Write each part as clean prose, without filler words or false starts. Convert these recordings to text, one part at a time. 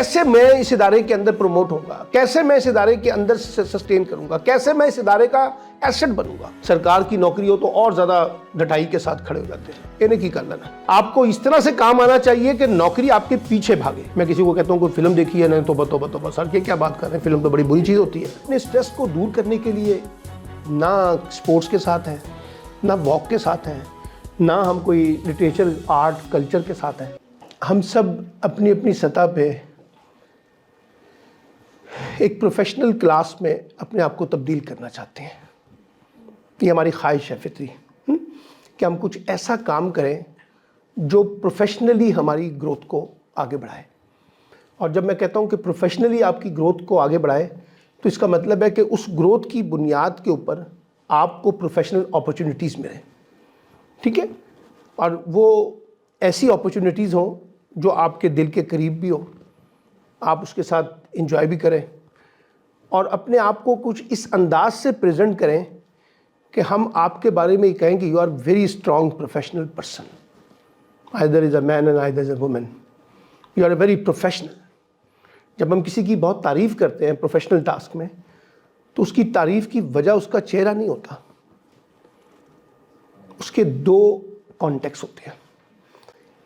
कैसे मैं इस इदारे के अंदर प्रमोट होऊंगा, कैसे मैं इस इदारे के अंदर सस्टेन करूंगा, कैसे मैं इस इदारे का एसेट बनूंगा। सरकार की नौकरी हो तो और ज्यादा डटाई के साथ खड़े हो जाते हैं, इन्हें की करना है। आपको इस तरह से काम आना चाहिए कि नौकरी आपके पीछे भागे। मैं किसी को कहता हूँ कोई फिल्म देखी है, नहीं तो सर ये क्या बात कर रहे हैं, फिल्म तो बड़ी बुरी चीज होती है। अपने स्ट्रेस को दूर करने के लिए ना स्पोर्ट्स के साथ है, ना वॉक के साथ है, ना हम कोई लिटरेचर आर्ट कल्चर के साथ हैं। हम सब अपनी अपनी सतह पे एक प्रोफेशनल क्लास में अपने आप को तब्दील करना चाहते हैं। ये हमारी ख्वाहिश है फितरी, कि हम कुछ ऐसा काम करें जो प्रोफेशनली हमारी ग्रोथ को आगे बढ़ाए। और जब मैं कहता हूँ कि प्रोफेशनली आपकी ग्रोथ को आगे बढ़ाए, तो इसका मतलब है कि उस ग्रोथ की बुनियाद के ऊपर आपको प्रोफेशनल अपॉर्चुनिटीज़ मिलें, ठीक है। और वो ऐसी अपॉर्चुनिटीज़ हों जो आपके दिल के करीब भी हो, आप उसके साथ एंजॉय भी करें, और अपने आप को कुछ इस अंदाज से प्रेजेंट करें कि हम आपके बारे में कहें कि you are very strong professional person, either is a man and either is a women, you are a very professional. जब हम किसी की बहुत तारीफ़ करते हैं प्रोफेशनल टास्क में, तो उसकी तारीफ़ की वजह उसका चेहरा नहीं होता, उसके दो कॉन्टेक्स्ट होते हैं।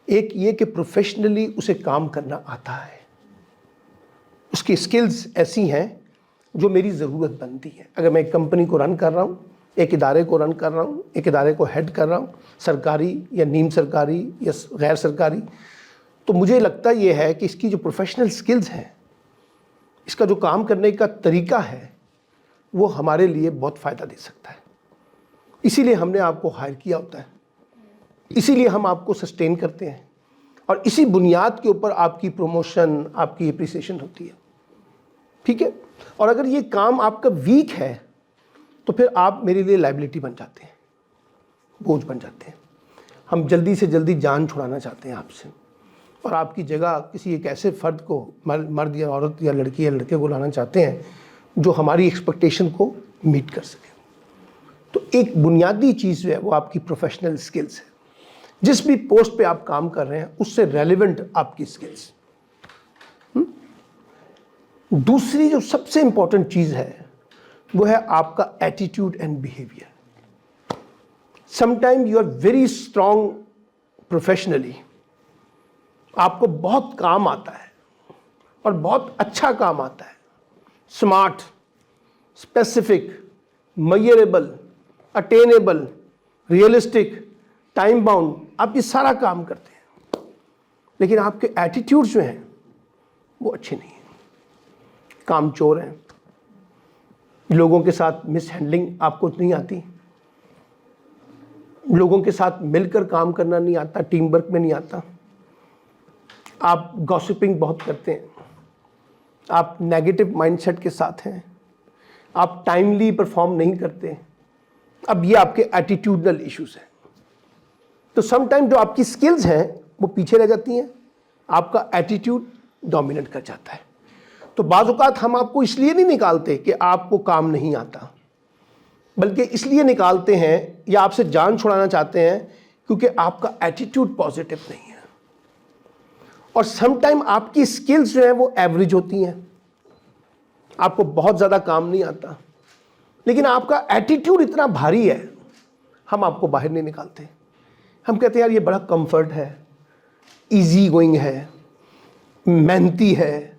एक ये कि प्रोफेशनली उसे काम करना आता है, उसकी स्किल्स ऐसी हैं जो मेरी ज़रूरत बनती है। अगर मैं एक कंपनी को रन कर रहा हूँ, एक इदारे को रन कर रहा हूँ, एक इदारे को हेड कर रहा हूँ, सरकारी या नीम सरकारी या गैर सरकारी, तो मुझे लगता ये है कि इसकी जो प्रोफेशनल स्किल्स हैं, इसका जो काम करने का तरीका है, वो हमारे लिए बहुत फ़ायदा दे सकता है। इसीलिए हमने आपको हायर किया होता है, इसीलिए हम आपको सस्टेन करते हैं, और इसी बुनियाद के ऊपर आपकी प्रमोशन, आपकी एप्रिसिएशन होती है, ठीक है। और अगर ये काम आपका वीक है तो फिर आप मेरे लिए लायबिलिटी बन जाते हैं, बोझ बन जाते हैं। हम जल्दी से जल्दी जान छुड़ाना चाहते हैं आपसे, और आपकी जगह किसी एक ऐसे फ़र्द को, मर्द या औरत या लड़की या लड़के को लाना चाहते हैं जो हमारी एक्सपेक्टेशन को मीट कर सके। तो एक बुनियादी चीज़ जो है वो आपकी प्रोफेशनल स्किल्स है। जिस भी पोस्ट पे आप काम कर रहे हैं उससे रेलेवेंट आपकी स्किल्स। दूसरी जो सबसे इंपॉर्टेंट चीज़ है वो है आपका attitude and behaviour. Sometime you are very strong professionally, आपको बहुत काम आता है और बहुत अच्छा काम आता है, smart, specific, measurable, attainable, realistic, time bound, आप ये सारा काम करते हैं, लेकिन आपके एटीट्यूड जो हैं वो अच्छे नहीं हैं, कामचोर हैं, लोगों के साथ मिस हैंडलिंग आपको नहीं आती, लोगों के साथ मिलकर काम करना नहीं आता, टीम वर्क में नहीं आता, आप गॉसिपिंग बहुत करते हैं, आप नेगेटिव माइंडसेट के साथ हैं, आप टाइमली परफॉर्म नहीं करते। अब ये आपके एटीट्यूडनल इश्यूज हैं। तो समटाइम जो आपकी स्किल्स हैं वो पीछे रह जाती हैं, आपका एटीट्यूड डोमिनेट कर जाता है। तो बाज़ औक़ात हम आपको इसलिए नहीं निकालते कि आपको काम नहीं आता, बल्कि इसलिए निकालते हैं या आपसे जान छुड़ाना चाहते हैं क्योंकि आपका एटीट्यूड पॉजिटिव नहीं है। और समटाइम आपकी स्किल्स जो हैं वो एवरेज होती हैं, आपको बहुत ज़्यादा काम नहीं आता, लेकिन आपका एटीट्यूड इतना भारी है, हम आपको बाहर नहीं निकालते। हम कहते हैं यार ये बड़ा कंफर्ट है, इजी गोइंग है, मेहनती है,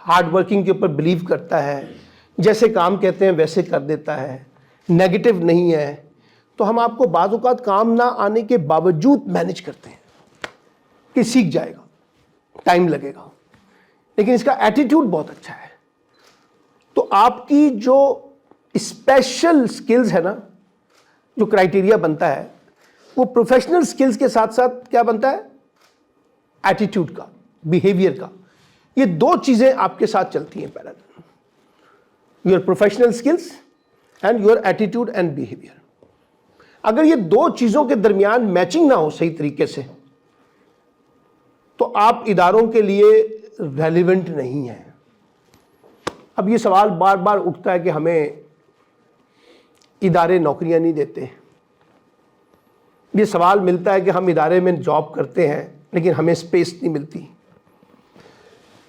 हार्ड वर्किंग के ऊपर बिलीव करता है, जैसे काम कहते हैं वैसे कर देता है, नेगेटिव नहीं है। तो हम आपको बाज़ औक़ात काम ना आने के बावजूद मैनेज करते हैं कि सीख जाएगा, टाइम लगेगा, लेकिन इसका एटीट्यूड बहुत अच्छा है। तो आपकी जो स्पेशल स्किल्स है ना, जो क्राइटेरिया बनता है वो प्रोफेशनल स्किल्स के साथ साथ क्या बनता है, एटीट्यूड का, बिहेवियर का। ये दो चीज़ें आपके साथ चलती हैं parallel, your professional skills and your attitude and behaviour. अगर ये दो चीज़ों के दरमियान मैचिंग ना हो सही तरीके से, तो आप इदारों के लिए रेलिवेंट नहीं हैं। अब ये सवाल बार बार उठता है कि हमें इदारे नौकरियां नहीं देते, ये सवाल मिलता है कि हम इदारे में जॉब करते हैं लेकिन हमें स्पेस नहीं मिलती।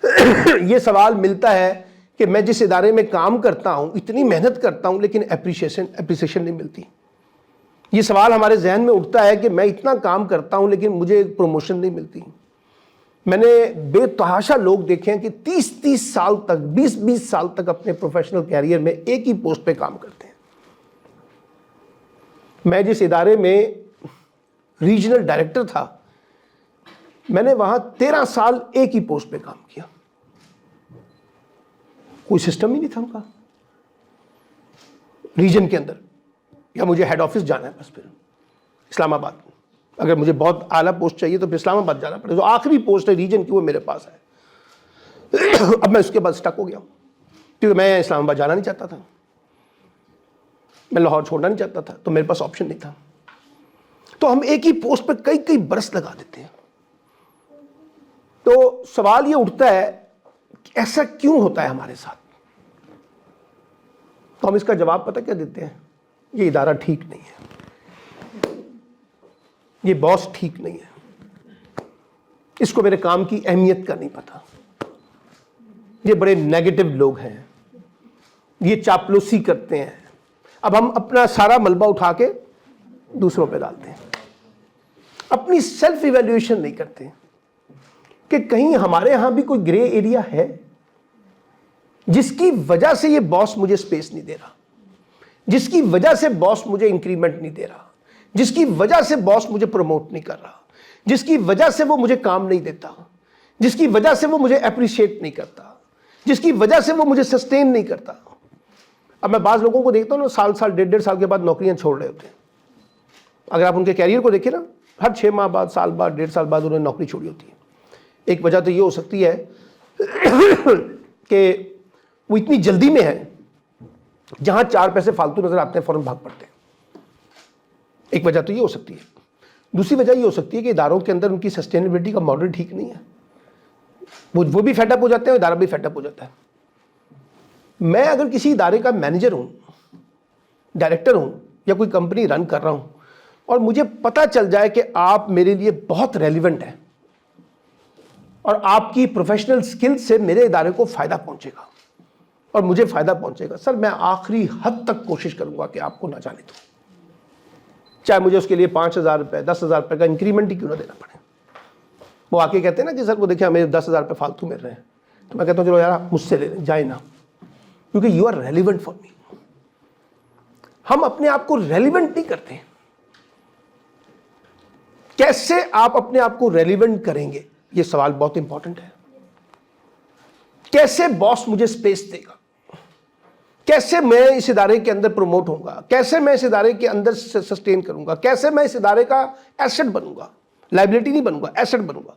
ये सवाल मिलता है कि मैं जिस इदारे में काम करता हूं, इतनी मेहनत करता हूं, लेकिन एप्रिसिएशन नहीं मिलती। ये सवाल हमारे जहन में उठता है कि मैं इतना काम करता हूं लेकिन मुझे प्रमोशन नहीं मिलती। मैंने बेतहाशा लोग देखे हैं कि 30-30 साल तक, 20-20 साल तक अपने प्रोफेशनल कैरियर में एक ही पोस्ट पे काम करते हैं। मैं जिस इदारे में रीजनल डायरेक्टर था, मैंने वहां 13 साल एक ही पोस्ट पे काम किया। कोई सिस्टम ही नहीं था उनका रीजन के अंदर, या मुझे हेड ऑफिस जाना है बस, फिर इस्लामाबाद। अगर मुझे बहुत आला पोस्ट चाहिए तो फिर इस्लामाबाद जाना पड़ेगा। जो आखिरी पोस्ट है रीजन की वो मेरे पास है। अब मैं उसके बाद स्टक हो गया क्योंकि मैं इस्लामाबाद जाना नहीं चाहता था, मैं लाहौर छोड़ना नहीं चाहता था, तो मेरे पास ऑप्शन नहीं था। तो हम एक ही पोस्ट पर कई कई बरस लगा देते हैं। तो सवाल ये उठता है कि ऐसा क्यों होता है हमारे साथ? तो हम इसका जवाब पता क्या देते हैं? ये इदारा ठीक नहीं है, ये बॉस ठीक नहीं है, इसको मेरे काम की अहमियत का नहीं पता, ये बड़े नेगेटिव लोग हैं, ये चापलूसी करते हैं। अब हम अपना सारा मलबा उठा के दूसरों पे डालते हैं, अपनी सेल्फ इवैल्यूएशन नहीं करते कि कहीं हमारे यहां भी कोई ग्रे एरिया है जिसकी वजह से ये बॉस मुझे स्पेस नहीं दे रहा, जिसकी वजह से बॉस मुझे इंक्रीमेंट नहीं दे रहा, जिसकी वजह से बॉस मुझे प्रमोट नहीं कर रहा, जिसकी वजह से वो मुझे काम नहीं देता, जिसकी वजह से वो मुझे अप्रिशिएट नहीं करता, जिसकी वजह से वो मुझे सस्टेन नहीं करता। अब मैं बाज़ लोगों को देखता हूँ ना, साल 1.5 साल के बाद नौकरियां छोड़ रहे होते हैं। अगर आप उनके कैरियर को देखें ना, हर 6 माह बाद, साल बाद, 1.5 साल बाद उन्होंने नौकरी छोड़ी होती है। एक वजह तो ये हो सकती है कि वो इतनी जल्दी में है, जहां 4 पैसे फालतू नजर आते हैं फौरन भाग पड़ते हैं। एक वजह तो ये हो सकती है। दूसरी वजह ये हो सकती है कि इदारों के अंदर उनकी सस्टेनेबिलिटी का मॉडल ठीक नहीं है, वो भी फेडअप हो जाते हैं, इदारा भी फेडअप हो जाता है। मैं अगर किसी इदारे का मैनेजर हूं, डायरेक्टर हूं, या कोई कंपनी रन कर रहा हूं, और मुझे पता चल जाए कि आप मेरे लिए बहुत रेलिवेंट है और आपकी प्रोफेशनल स्किल से मेरे इदारे को फायदा पहुंचेगा और मुझे फायदा पहुंचेगा, सर मैं आखिरी हद तक कोशिश करूंगा कि आपको ना जाने दूं, चाहे मुझे उसके लिए 5,000 रुपये, 10,000 रुपये का इंक्रीमेंट ही क्यों ना देना पड़े। वो आके कहते हैं ना कि सर वो देखिए हमें 10,000 रुपये फालतू मिल रहे हैं, तो मैं कहता हूँ चलो यार आप मुझसे ले लें, जाए ना, क्योंकि you are relevant for me. हम अपने आप को रेलिवेंट नहीं करते। कैसे आप अपने आप को रेलिवेंट करेंगे, ये सवाल बहुत इंपॉर्टेंट है। कैसे बॉस मुझे स्पेस देगा, कैसे मैं इस इदारे के अंदर प्रमोट होऊंगा, कैसे मैं इस इदारे के अंदर सस्टेन करूंगा, कैसे मैं इस इदारे का एसेट बनूंगा, लायबिलिटी नहीं बनूंगा, एसेट बनूंगा।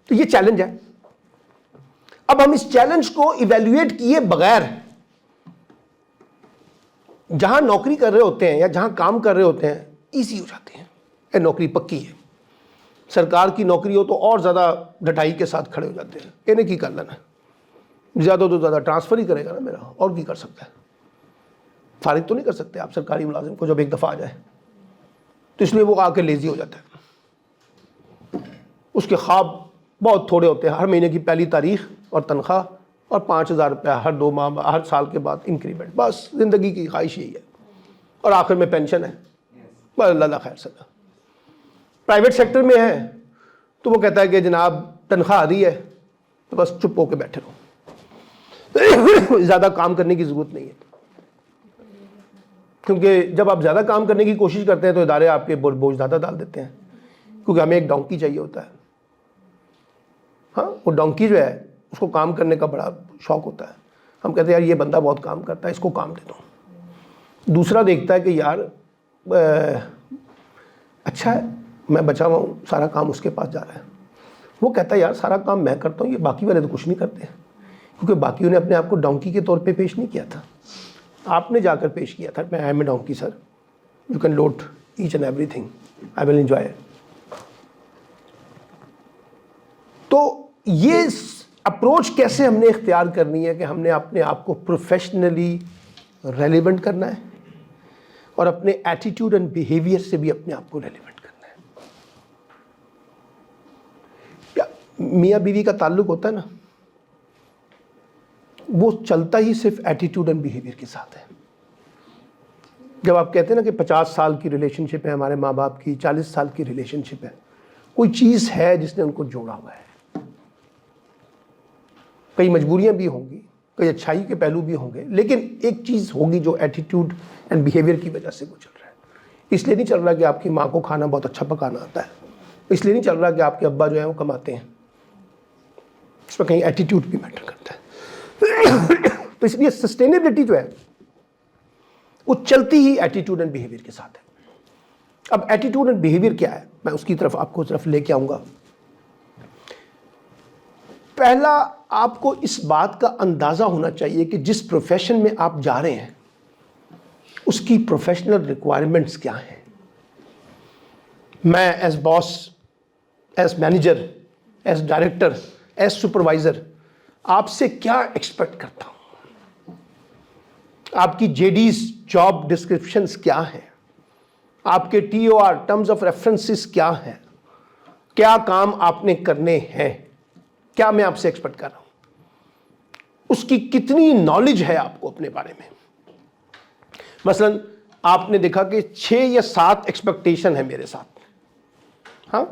तो ये चैलेंज है। अब हम इस चैलेंज को इवैल्यूएट किए बगैर जहां नौकरी कर रहे होते हैं या जहां काम कर रहे होते हैं, इजी हो जाते हैं। ये नौकरी पक्की है, सरकार की नौकरी हो तो और ज़्यादा डटाई के साथ खड़े हो जाते हैं, इन्हें की कर लेना, ज़्यादा तो ज़्यादा ट्रांसफ़र ही करेगा ना मेरा, और भी कर सकता है। फारिग तो नहीं कर सकते आप सरकारी मुलाजिम को जब एक दफ़ा आ जाए, तो इसलिए वो आके लेज़ी हो जाता है। उसके ख्वाब बहुत थोड़े होते हैं, हर महीने की पहली तारीख और तनख्वाह और 5,000 रुपया हर 2 माह, हर साल के बाद इंक्रीमेंट, बस ज़िंदगी की ख्वाहिश यही है। और आखिर में पेंशन है, बस अल्लाह खैर सदा। प्राइवेट सेक्टर में है तो वो कहता है कि जनाब तनख्वाह आ रही है तो बस चुप होकर बैठे रहो, ज़्यादा काम करने की ज़रूरत नहीं है। क्योंकि जब आप ज़्यादा काम करने की कोशिश करते हैं तो इदारे आपके बोझ ज़्यादा डाल देते हैं, क्योंकि हमें एक डोंकी चाहिए होता है। हाँ, वो डोंकी जो है उसको काम करने का बड़ा शौक होता है। हम कहते हैं यार ये बंदा बहुत काम करता है, इसको काम दे दो। दूसरा देखता है कि यार अच्छा है, मैं बचा हुआ हूँ, सारा काम उसके पास जा रहा है। वो कहता है यार सारा काम मैं करता हूँ, ये बाकी वाले तो कुछ नहीं करते, क्योंकि बाकियों ने अपने आप को डोंकी के तौर पे पेश नहीं किया था, आपने जाकर पेश किया था। मैं I am a donkey sir, you can load each and everything, I will enjoy it. तो ये अप्रोच कैसे हमने इख्तियार करनी है कि हमने अपने आप को प्रोफेशनली रेलिवेंट करना है और अपने एटीट्यूड एंड बिहेवियर से भी अपने आप को रेलिवेंट करना है। मियाँ बीवी का ताल्लुक होता है ना, वो चलता ही सिर्फ एटीट्यूड एंड बिहेवियर के साथ है। जब आप कहते हैं ना कि 50 साल की रिलेशनशिप है हमारे माँ बाप की, 40 साल की रिलेशनशिप है, कोई चीज़ है जिसने उनको जोड़ा हुआ है। कई मजबूरियां भी होंगी, कई अच्छाई के पहलू भी होंगे, लेकिन एक चीज़ होगी जो एटीट्यूड एंड बिहेवियर की वजह से वो चल रहा है। इसलिए नहीं चल रहा कि आपकी माँ को खाना बहुत अच्छा पकाना आता है, इसलिए नहीं चल रहा कि आपके अब्बा जो है वो कमाते हैं, इसमें कहीं एटीट्यूड भी मैटर करता है। तो इसलिए सस्टेनेबिलिटी जो है वो चलती ही एटीट्यूड एंड बिहेवियर के साथ है। अब एटीट्यूड एंड बिहेवियर क्या है, मैं उसकी तरफ आपको लेके आऊंगा। पहला, आपको इस बात का अंदाजा होना चाहिए कि जिस प्रोफेशन में आप जा रहे हैं उसकी प्रोफेशनल रिक्वायरमेंट्स क्या हैं। मैं as boss, as manager, as director, as supervisor आपसे क्या एक्सपेक्ट करता हूं। आपकी जेडीज, जॉब डिस्क्रिप्शंस क्या हैं, आपके टीओआर, टर्म्स ऑफ रेफरेंसेस क्या हैं, क्या काम आपने करने हैं, क्या मैं आपसे एक्सपेक्ट कर रहा हूं, उसकी कितनी नॉलेज है आपको अपने बारे में। मसलन आपने देखा कि 6 या 7 एक्सपेक्टेशन है मेरे साथ, हाँ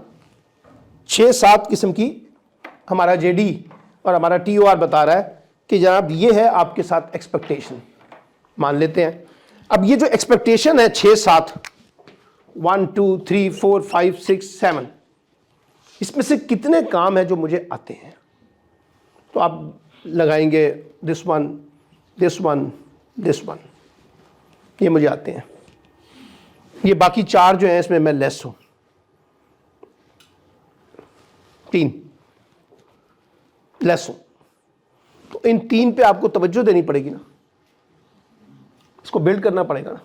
6-7 किस्म की हमारा जेडी और हमारा टीओआर बता रहा है कि जनाब ये है आपके साथ एक्सपेक्टेशन, मान लेते हैं। अब ये जो एक्सपेक्टेशन है 6-7, 1 2 3 4 5 6 7, इसमें से कितने काम है जो मुझे आते हैं। तो आप लगाएंगे this one, this one, this one, ये मुझे आते हैं। ये बाकी 4 जो हैं इसमें मैं लेस हूं, 3 लेस हूं। तो इन 3 पे आपको तवज्जो देनी पड़ेगी ना, इसको बिल्ड करना पड़ेगा ना।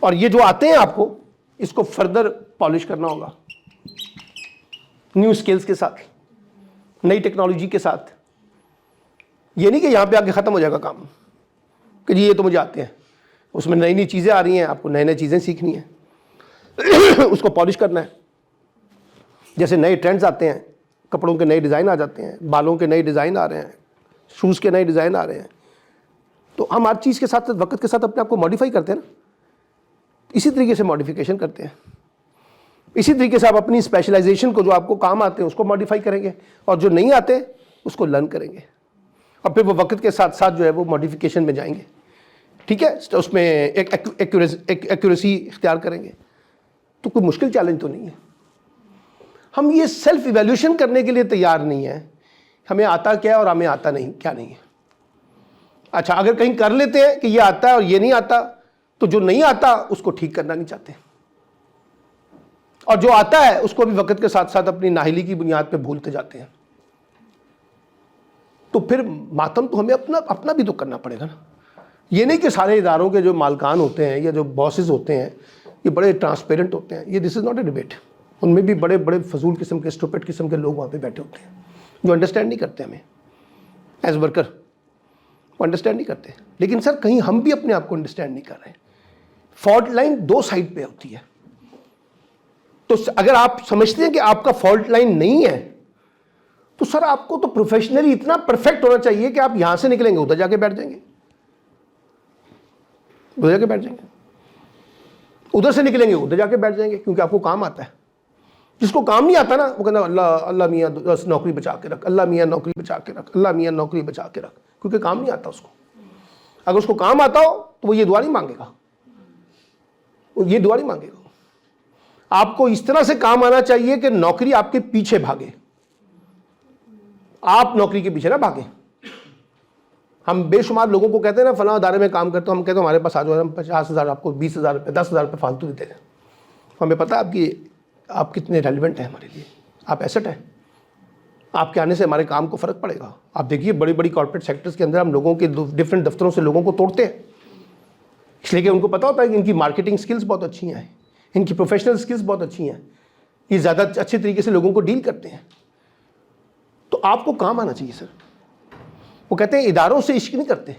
और ये जो आते हैं आपको इसको फर्दर पॉलिश करना होगा, न्यू स्किल्स के साथ, नई टेक्नोलॉजी के साथ। ये नहीं कि यहां पे आके खत्म हो जाएगा काम कि जी ये तो मुझे आते हैं, उसमें नई नई चीजें आ रही हैं, आपको नई नई चीजें सीखनी है। उसको पॉलिश करना है। जैसे नए ट्रेंड्स आते हैं, कपड़ों के नए डिज़ाइन आ जाते हैं, बालों के नए डिज़ाइन आ रहे हैं, शूज़ के नए डिज़ाइन आ रहे हैं, तो हम हर चीज़ के साथ साथ वक्त के साथ अपने आप को मॉडिफाई करते हैं ना। इसी तरीके से मॉडिफिकेशन करते हैं। इसी तरीके से आप अपनी स्पेशलाइजेशन को, जो आपको काम आते हैं उसको मॉडिफाई करेंगे, और जो नहीं आते उसको लर्न करेंगे, और फिर वो वक्त के साथ साथ जो है वो मॉडिफिकेशन में जाएंगे। ठीक है, तो उसमें एक एक्यूरेसी इख्तियार करेंगे। तो कोई मुश्किल चैलेंज तो नहीं है। हम ये सेल्फ इवैल्यूएशन करने के लिए तैयार नहीं है हमें आता क्या है और हमें आता नहीं क्या नहीं है। अच्छा, अगर कहीं कर लेते हैं कि ये आता है और ये नहीं आता, तो जो नहीं आता उसको ठीक करना नहीं चाहते, और जो आता है उसको भी वक्त के साथ साथ अपनी नाहिली की बुनियाद पे भूलते जाते हैं। तो फिर मातम तो हमें अपना भी तो करना पड़ेगा ना। ये नहीं कि सारे इदारों के जो मालकान होते हैं या जो बॉसेस होते हैं ये बड़े ट्रांसपेरेंट होते हैं। ये this is not a debate. उनमें भी बड़े बड़े फजूल किस्म के, स्टूपिड किस्म के लोग वहाँ पे बैठे होते हैं जो अंडरस्टैंड नहीं करते हमें एज वर्कर, वो अंडरस्टैंड नहीं करते। लेकिन सर कहीं हम भी अपने आप को अंडरस्टैंड नहीं कर रहे हैं। फॉल्ट लाइन 2 साइड पे होती है। तो अगर आप समझते हैं कि आपका फॉल्ट लाइन नहीं है, तो सर आपको तो प्रोफेशनली इतना परफेक्ट होना चाहिए कि आप यहां से निकलेंगे उधर जाके बैठ जाएंगे, उधर जाके बैठ जाएंगे, उधर से निकलेंगे उधर जाके बैठ जाएंगे, क्योंकि आपको काम आता है। जिसको काम नहीं आता ना वो कहना अल्लाह अल्लाह मियाँ नौकरी बचा के रख, अल्लाह मियाँ नौकरी बचा के रख, अल्लाह मियाँ नौकरी बचा के रख, क्योंकि काम नहीं आता उसको। अगर उसको काम आता हो तो वो ये दुआ नहीं मांगेगा, वो ये दुआ नहीं मांगेगा। आपको इस तरह से काम आना चाहिए कि नौकरी आपके पीछे भागे, आप नौकरी के पीछे ना भागे। हम बेशुमार लोगों को कहते हैं ना फलां अदारे में काम करते हो, हम कहते हैं हमारे पास आ जाओ, हम 50,000 आपको 20,000 रुपये 10,000 रुपये फालतू देते हैं। हमें पता है आप कितने रेलिवेंट हैं हमारे लिए, आप एसेट हैं। आपके आने से हमारे काम को फ़र्क पड़ेगा। आप देखिए बड़ी बड़ी कॉर्पोरेट सेक्टर्स के अंदर हम लोगों के डिफरेंट दफ्तरों से लोगों को तोड़ते हैं, इसलिए कि उनको पता होता है कि इनकी मार्केटिंग स्किल्स बहुत अच्छी हैं, इनकी प्रोफेशनल स्किल्स बहुत अच्छी हैं, ये ज़्यादा अच्छे तरीके से लोगों को डील करते हैं। तो आपको काम आना चाहिए सर। वो कहते हैं इदारों से इश्क नहीं करते,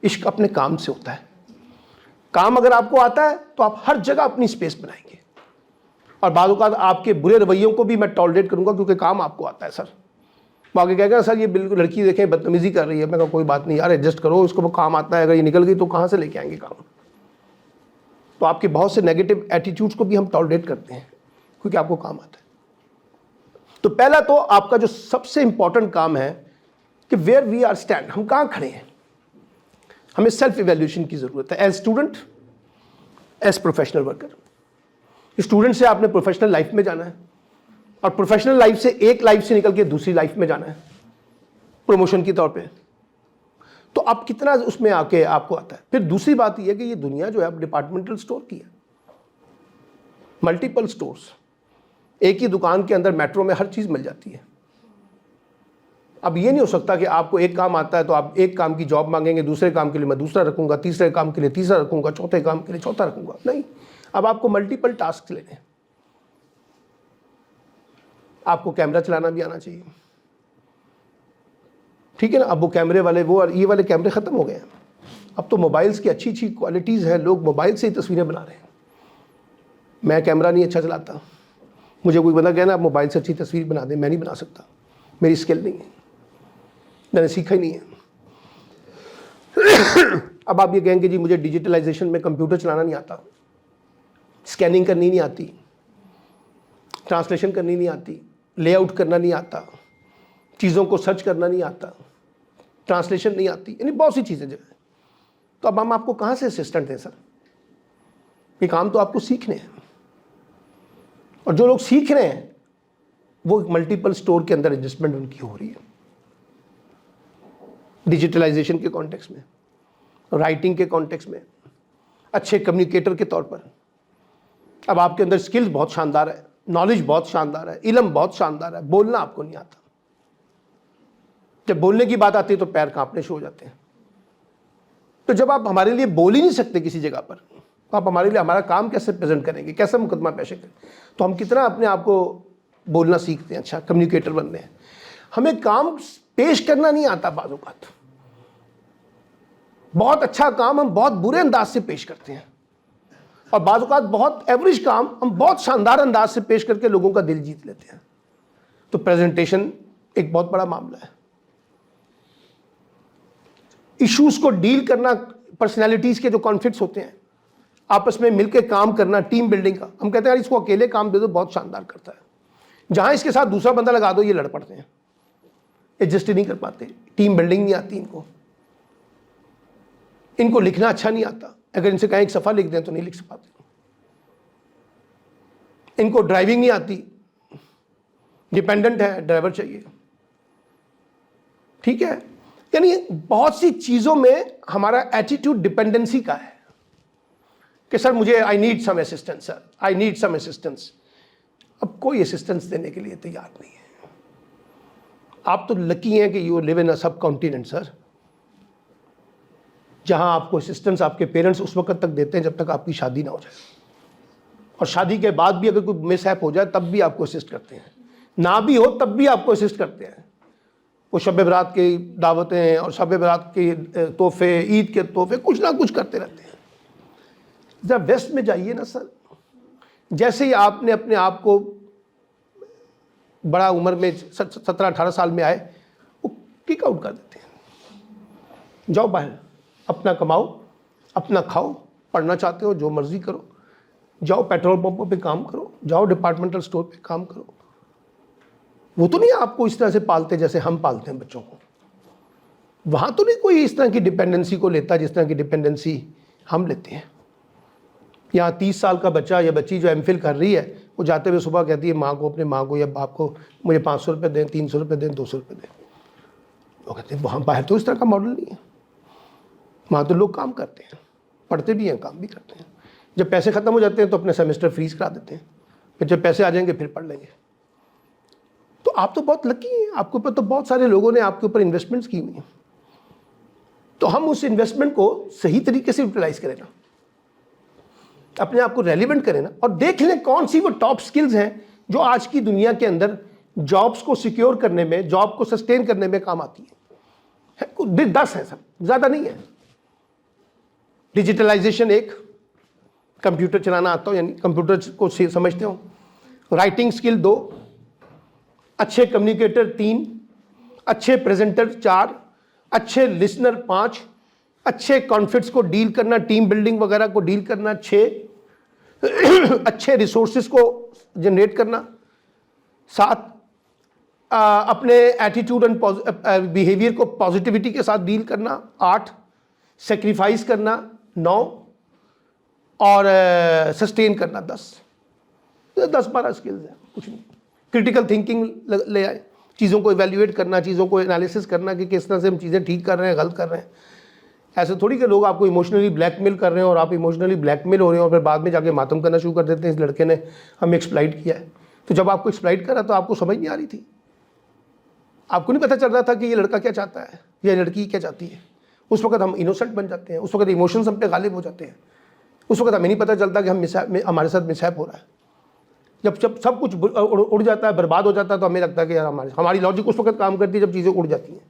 इश्क अपने काम से होता है। काम अगर आपको आता है तो आप हर जगह अपनी स्पेस बनाएंगे, और बाद औक़ात आपके बुरे रवैयों को भी मैं टॉलरेट करूंगा क्योंकि काम आपको आता है सर। वो आगे कहेगा सर ये बिल्कुल लड़की देखें बदतमीजी कर रही है, मैं कहा कोई बात नहीं यार, एडजस्ट करो, इसको वो काम आता है, अगर ये निकल गई तो कहाँ से लेके आएंगे काम। तो आपके बहुत से नेगेटिव एटीट्यूड्स को भी हम टॉलरेट करते हैं क्योंकि आपको काम आता है। तो पहला तो आपका जो सबसे इंपॉर्टेंट काम है कि वेयर वी आर स्टैंड, हम कहाँ खड़े हैं। हमें सेल्फ इवैल्यूएशन की जरूरत है, as student, as professional worker. Student से आपने प्रोफेशनल लाइफ में जाना है और प्रोफेशनल लाइफ से एक लाइफ से निकल के दूसरी लाइफ में जाना है प्रमोशन के तौर पे। तो आप कितना उसमें आके आपको आता है। फिर दूसरी बात यह है कि ये दुनिया जो है अब डिपार्टमेंटल स्टोर की है, मल्टीपल स्टोर्स, एक ही दुकान के अंदर मेट्रो में हर चीज मिल जाती है। अब ये नहीं हो सकता कि आपको एक काम आता है तो आप एक काम की जॉब मांगेंगे, दूसरे काम के लिए मैं दूसरा रखूंगा, तीसरे काम के लिए तीसरा रखूंगा, चौथे काम के लिए चौथा रखूंगा। नहीं, अब आपको मल्टीपल टास्क लेने हैं। आपको कैमरा चलाना भी आना चाहिए, ठीक है ना। अब वो कैमरे वाले ये वाले कैमरे खत्म हो गए हैं, अब तो मोबाइल्स की अच्छी अच्छी क्वालिटीज है, लोग मोबाइल से ही तस्वीरें बना रहे हैं। मैं कैमरा नहीं अच्छा चलाता, मुझे कोई बंदा कहना आप मोबाइल से अच्छी तस्वीर बना दें, मैं नहीं बना सकता, मेरी स्किल नहीं है, मैंने सीखा ही नहीं है। अब आप ये कहेंगे जी मुझे डिजिटलाइजेशन में कंप्यूटर चलाना नहीं आता, स्कैनिंग करनी नहीं आती, ट्रांसलेशन करनी नहीं आती, लेआउट करना नहीं आता, चीज़ों को सर्च करना नहीं आता, ट्रांसलेशन नहीं आती, यानी बहुत सी चीज़ें जो है। तो अब हम आपको कहाँ से असिस्टेंट दें सर, ये काम तो आपको सीखने हैं। और जो लोग सीख रहे हैं वो मल्टीपल स्टोर के अंदर एडजस्टमेंट उनकी हो रही है, डिजिटलाइजेशन के कॉन्टेक्स्ट में, राइटिंग के कॉन्टेक्स्ट में, अच्छे कम्युनिकेटर के तौर पर। अब आपके अंदर स्किल्स बहुत शानदार है, नॉलेज बहुत शानदार है, इल्म बहुत शानदार है, बोलना आपको नहीं आता। जब बोलने की बात आती है तो पैर कांपने शुरू हो जाते हैं। तो जब आप हमारे लिए बोल ही नहीं सकते किसी जगह पर, तो आप हमारे लिए हमारा काम कैसे प्रेजेंट करेंगे, कैसे मुकदमा पेश करें। तो हम कितना अपने आप को बोलना सीखते हैं, अच्छा कम्युनिकेटर बनते हैं। हमें काम पेश करना नहीं आता, बाज़ औक़ात बहुत अच्छा काम हम बहुत बुरे अंदाज से पेश करते हैं, और बाज़ औक़ात बहुत एवरेज काम हम बहुत शानदार अंदाज से पेश करके लोगों का दिल जीत लेते हैं। तो प्रेजेंटेशन एक बहुत बड़ा मामला है। इश्यूज को डील करना, पर्सनैलिटीज के जो कॉन्फ्लिक्ट्स होते हैं, आपस में मिलकर काम करना, टीम बिल्डिंग का। हम कहते हैं यार इसको अकेले काम दे दो, बहुत शानदार करता है, जहां इसके साथ दूसरा बंदा लगा दो ये लड़ पड़ते हैं, एडजस्ट नहीं कर पाते, टीम बिल्डिंग नहीं आती इनको लिखना अच्छा नहीं आता, अगर इनसे कहें एक सफ़ा लिख दें तो नहीं लिख पाते, इनको ड्राइविंग नहीं आती, डिपेंडेंट है, ड्राइवर चाहिए, ठीक है। यानी बहुत सी चीज़ों में हमारा एटीट्यूड डिपेंडेंसी का है कि सर मुझे I need some assistance, sir I need some assistance. अब कोई असिस्टेंस देने के लिए तैयार नहीं है। आप तो लकी हैं कि यू लिव इन अ सब कॉन्टिनेंट सर, जहां आपको असिस्टेंस आपके पेरेंट्स उस वक्त तक देते हैं जब तक आपकी शादी ना हो जाए, और शादी के बाद भी अगर कोई मिसहैप हो जाए तब भी आपको असिस्ट करते हैं, ना भी हो तब भी आपको असिस्ट करते हैं। वो शब बरात की दावतें और शब बरात के तोहफे, ईद के तोहफे, कुछ ना कुछ करते रहते हैं। जब वेस्ट में जाइए ना सर, जैसे ही आपने अपने आप को बड़ा उम्र में 17-18 साल में आए, वो किक आउट कर देते हैं। जाओ बाहर, अपना कमाओ, अपना खाओ, पढ़ना चाहते हो जो मर्जी करो, जाओ पेट्रोल पंपों पे काम करो, जाओ डिपार्टमेंटल स्टोर पे काम करो। वो तो नहीं आपको इस तरह से पालते जैसे हम पालते हैं बच्चों को। वहाँ तो नहीं कोई इस तरह की डिपेंडेंसी को लेता जिस तरह की डिपेंडेंसी हम लेते हैं। यहाँ 30 साल का बच्चा या बच्ची जो एमफिल कर रही है, वो जाते हुए सुबह कहती है माँ को, अपने माँ को या बाप को, मुझे 500 रुपये दें, 300 रुपये दें, 200 रुपये दें। वो कहते हैं वहाँ बाहर तो इस तरह का मॉडल नहीं है, वहाँ तो लोग काम करते हैं, पढ़ते भी हैं, काम भी करते हैं। जब पैसे ख़त्म हो जाते हैं तो अपने सेमेस्टर फ्रीज करा देते हैं, फिर जब पैसे आ जाएंगे फिर पढ़ लेंगे। तो आप तो बहुत लकी हैं, आपके ऊपर तो बहुत सारे लोगों ने आपके ऊपर इन्वेस्टमेंट्स की हुई हैं। तो हम उस इन्वेस्टमेंट को सही तरीके से यूटिलाइज करें ना, अपने आप को रेलिवेंट करें ना, और देख लें कौन सी वो टॉप स्किल्स हैं जो आज की दुनिया के अंदर जॉब्स को सिक्योर करने में, जॉब को सस्टेन करने में काम आती है। 10 है सब, ज़्यादा नहीं है। डिजिटलाइजेशन एक, कंप्यूटर चलाना आता हो, यानी कंप्यूटर को समझते हो, राइटिंग स्किल 2, अच्छे कम्युनिकेटर 3, अच्छे प्रेजेंटर 4, अच्छे लिसनर 5, अच्छे कॉन्फ्लिक्ट्स को डील करना, टीम बिल्डिंग वगैरह को डील करना 6, अच्छे रिसोर्सेज को जनरेट करना 7, अपने एटीट्यूड एंड बिहेवियर को पॉजिटिविटी के साथ डील करना 8, सेक्रीफाइस करना 9 और सस्टेन करना 10। 10-12 स्किल्स हैं, कुछ नहीं। क्रिटिकल थिंकिंग ले आए, चीज़ों को इवेल्युएट करना, चीज़ों को एनालिसिस करना कि किस तरह से हम चीज़ें ठीक कर रहे हैं, गलत कर रहे हैं। ऐसे थोड़ी कि लोग आपको इमोशनली ब्लैकमेल कर रहे हैं और आप इमोशनली ब्लैकमेल हो रहे हैं और फिर बाद में जाके मातम करना शुरू कर देते हैं, इस लड़के ने हमें एक्सप्लॉइट किया है। तो जब आपको एक्सप्लॉइट करा तो आपको समझ नहीं आ रही थी, आपको नहीं पता चल रहा था कि ये लड़का क्या चाहता है या लड़की क्या चाहती है। उस वक्त हम इनोसेंट बन जाते हैं, उस वक्त इमोशंस हम पे गालिब हो जाते हैं, उस वक्त हमें नहीं पता चलता कि हमारे साथ मिसहैप हो रहा है। जब सब कुछ उड़ जाता है, बर्बाद हो जाता है, तो हमें लगता है कि यार हमारी लॉजिक उस वक्त काम करती है जब चीज़ें उड़ जाती हैं।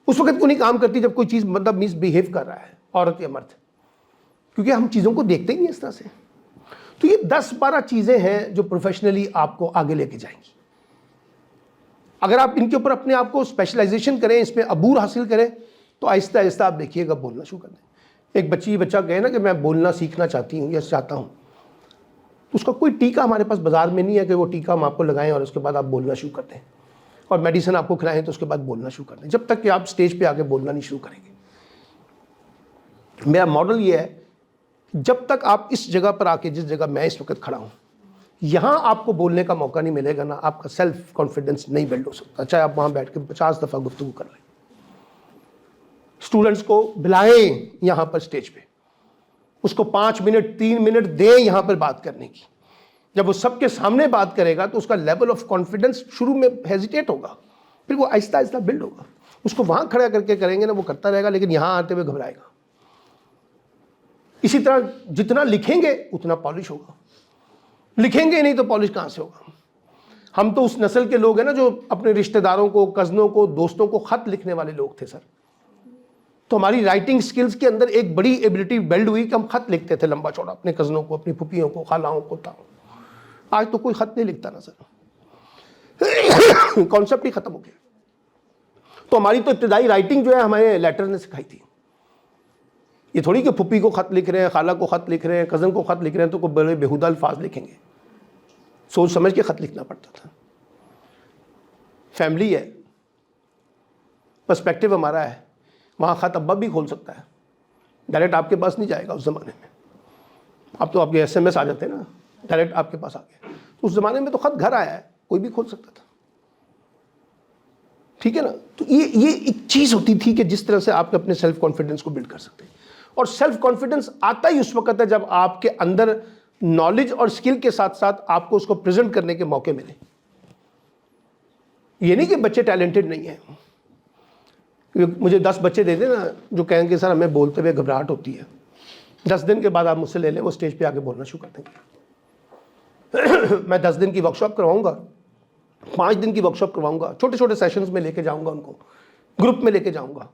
उस वक्त को नहीं काम करती जब कोई चीज़ मतलब मिसबिहेव कर रहा है, औरत या मर्द, क्योंकि हम चीज़ों को देखते ही नहीं इस तरह से। तो ये 10-12 चीज़ें हैं जो प्रोफेशनली आपको आगे लेके जाएंगी। अगर आप इनके ऊपर अपने आप को स्पेशलाइजेशन करें, इसमें अबूर हासिल करें, तो आहिस्ता आहिस्ता आप देखिएगा बोलना शुरू कर दें। एक बच्चा कहे ना कि मैं बोलना सीखना चाहती हूँ या चाहता हूँ, तो उसका कोई टीका हमारे पास बाजार में नहीं है कि वो टीका हम आपको लगाएं और उसके बाद आप बोलना शुरू कर दें, और मेडिसिन आपको खिलाएं तो उसके बाद बोलना शुरू कर दें, जब तक कि आप स्टेज पे आके बोलना नहीं शुरू करेंगे। मेरा मॉडल ये है, जब तक आप इस जगह पर आके, जिस जगह मैं इस वक्त खड़ा हूँ, यहाँ आपको बोलने का मौका नहीं मिलेगा ना, आपका सेल्फ कॉन्फिडेंस नहीं बिल्ड हो सकता, चाहे आप वहाँ बैठ के 50 दफ़ा गुफ्तगू कर लें। स्टूडेंट्स को बुलाएं यहाँ पर स्टेज पे, उसको 5 मिनट 3 मिनट दें यहाँ पर बात करने की। जब वो सबके सामने बात करेगा तो उसका लेवल ऑफ कॉन्फिडेंस शुरू में हेजिटेट होगा, फिर वो आहिस्ता आहिस्ता बिल्ड होगा। उसको वहाँ खड़ा करके करेंगे ना, वो करता रहेगा, लेकिन यहाँ आते हुए घबराएगा। इसी तरह जितना लिखेंगे उतना पॉलिश होगा, लिखेंगे नहीं तो पॉलिश कहाँ से होगा। हम तो उस नस्ल के लोग हैं ना जो अपने रिश्तेदारों को, कज़नों को, दोस्तों को ख़त लिखने वाले लोग थे सर। तो हमारी राइटिंग स्किल्स के अंदर एक बड़ी एबिलिटी बिल्ड हुई कि हम खत लिखते थे लंबा चौड़ा, अपने कज़नों को, अपनी फुफियों को, खालाओं को, ताओं। आज तो कोई खत नहीं लिखता ना सर, कॉन्सेप्ट ही खत्म हो गया। तो हमारी तो इब्तिदाई राइटिंग जो है हमारे लेटर ने सिखाई थी। ये थोड़ी कि फुप्पी को खत लिख रहे हैं, खाला को खत लिख रहे हैं, कज़न को खत लिख रहे हैं तो कोई बड़े बेहुदा अल्फाज लिखेंगे, सोच समझ के खत लिखना पड़ता था। फैमिली है, पर्सपेक्टिव हमारा है, वहाँ खत अब्बा भी खोल सकता है, डायरेक्ट आपके पास नहीं जाएगा उस ज़माने में। अब तो आपके SMS आ जाते हैं ना, डायरेक्ट आपके पास आ गया। उस ज़माने में तो खत घर आया है, कोई भी खोल सकता था, ठीक है ना। तो ये एक चीज़ होती थी कि जिस तरह से आप अपने सेल्फ कॉन्फिडेंस को बिल्ड कर सकते हैं। और सेल्फ कॉन्फिडेंस आता ही उस वक्त है जब आपके अंदर नॉलेज और स्किल के साथ साथ आपको उसको प्रेजेंट करने के मौके मिले। ये नहीं कि बच्चे टैलेंटेड नहीं हैं। मुझे 10 बच्चे दे देना जो कहेंगे सर हमें बोलते हुए घबराहट होती है, 10 दिन के बाद आप मुझसे ले लें, वो स्टेज पे आके बोलना शुरू कर देंगे। मैं 10 दिन की वर्कशॉप करवाऊंगा, 5 दिन की वर्कशॉप करवाऊंगा, छोटे छोटे सेशंस में लेके जाऊंगा, उनको ग्रुप में लेके जाऊंगा,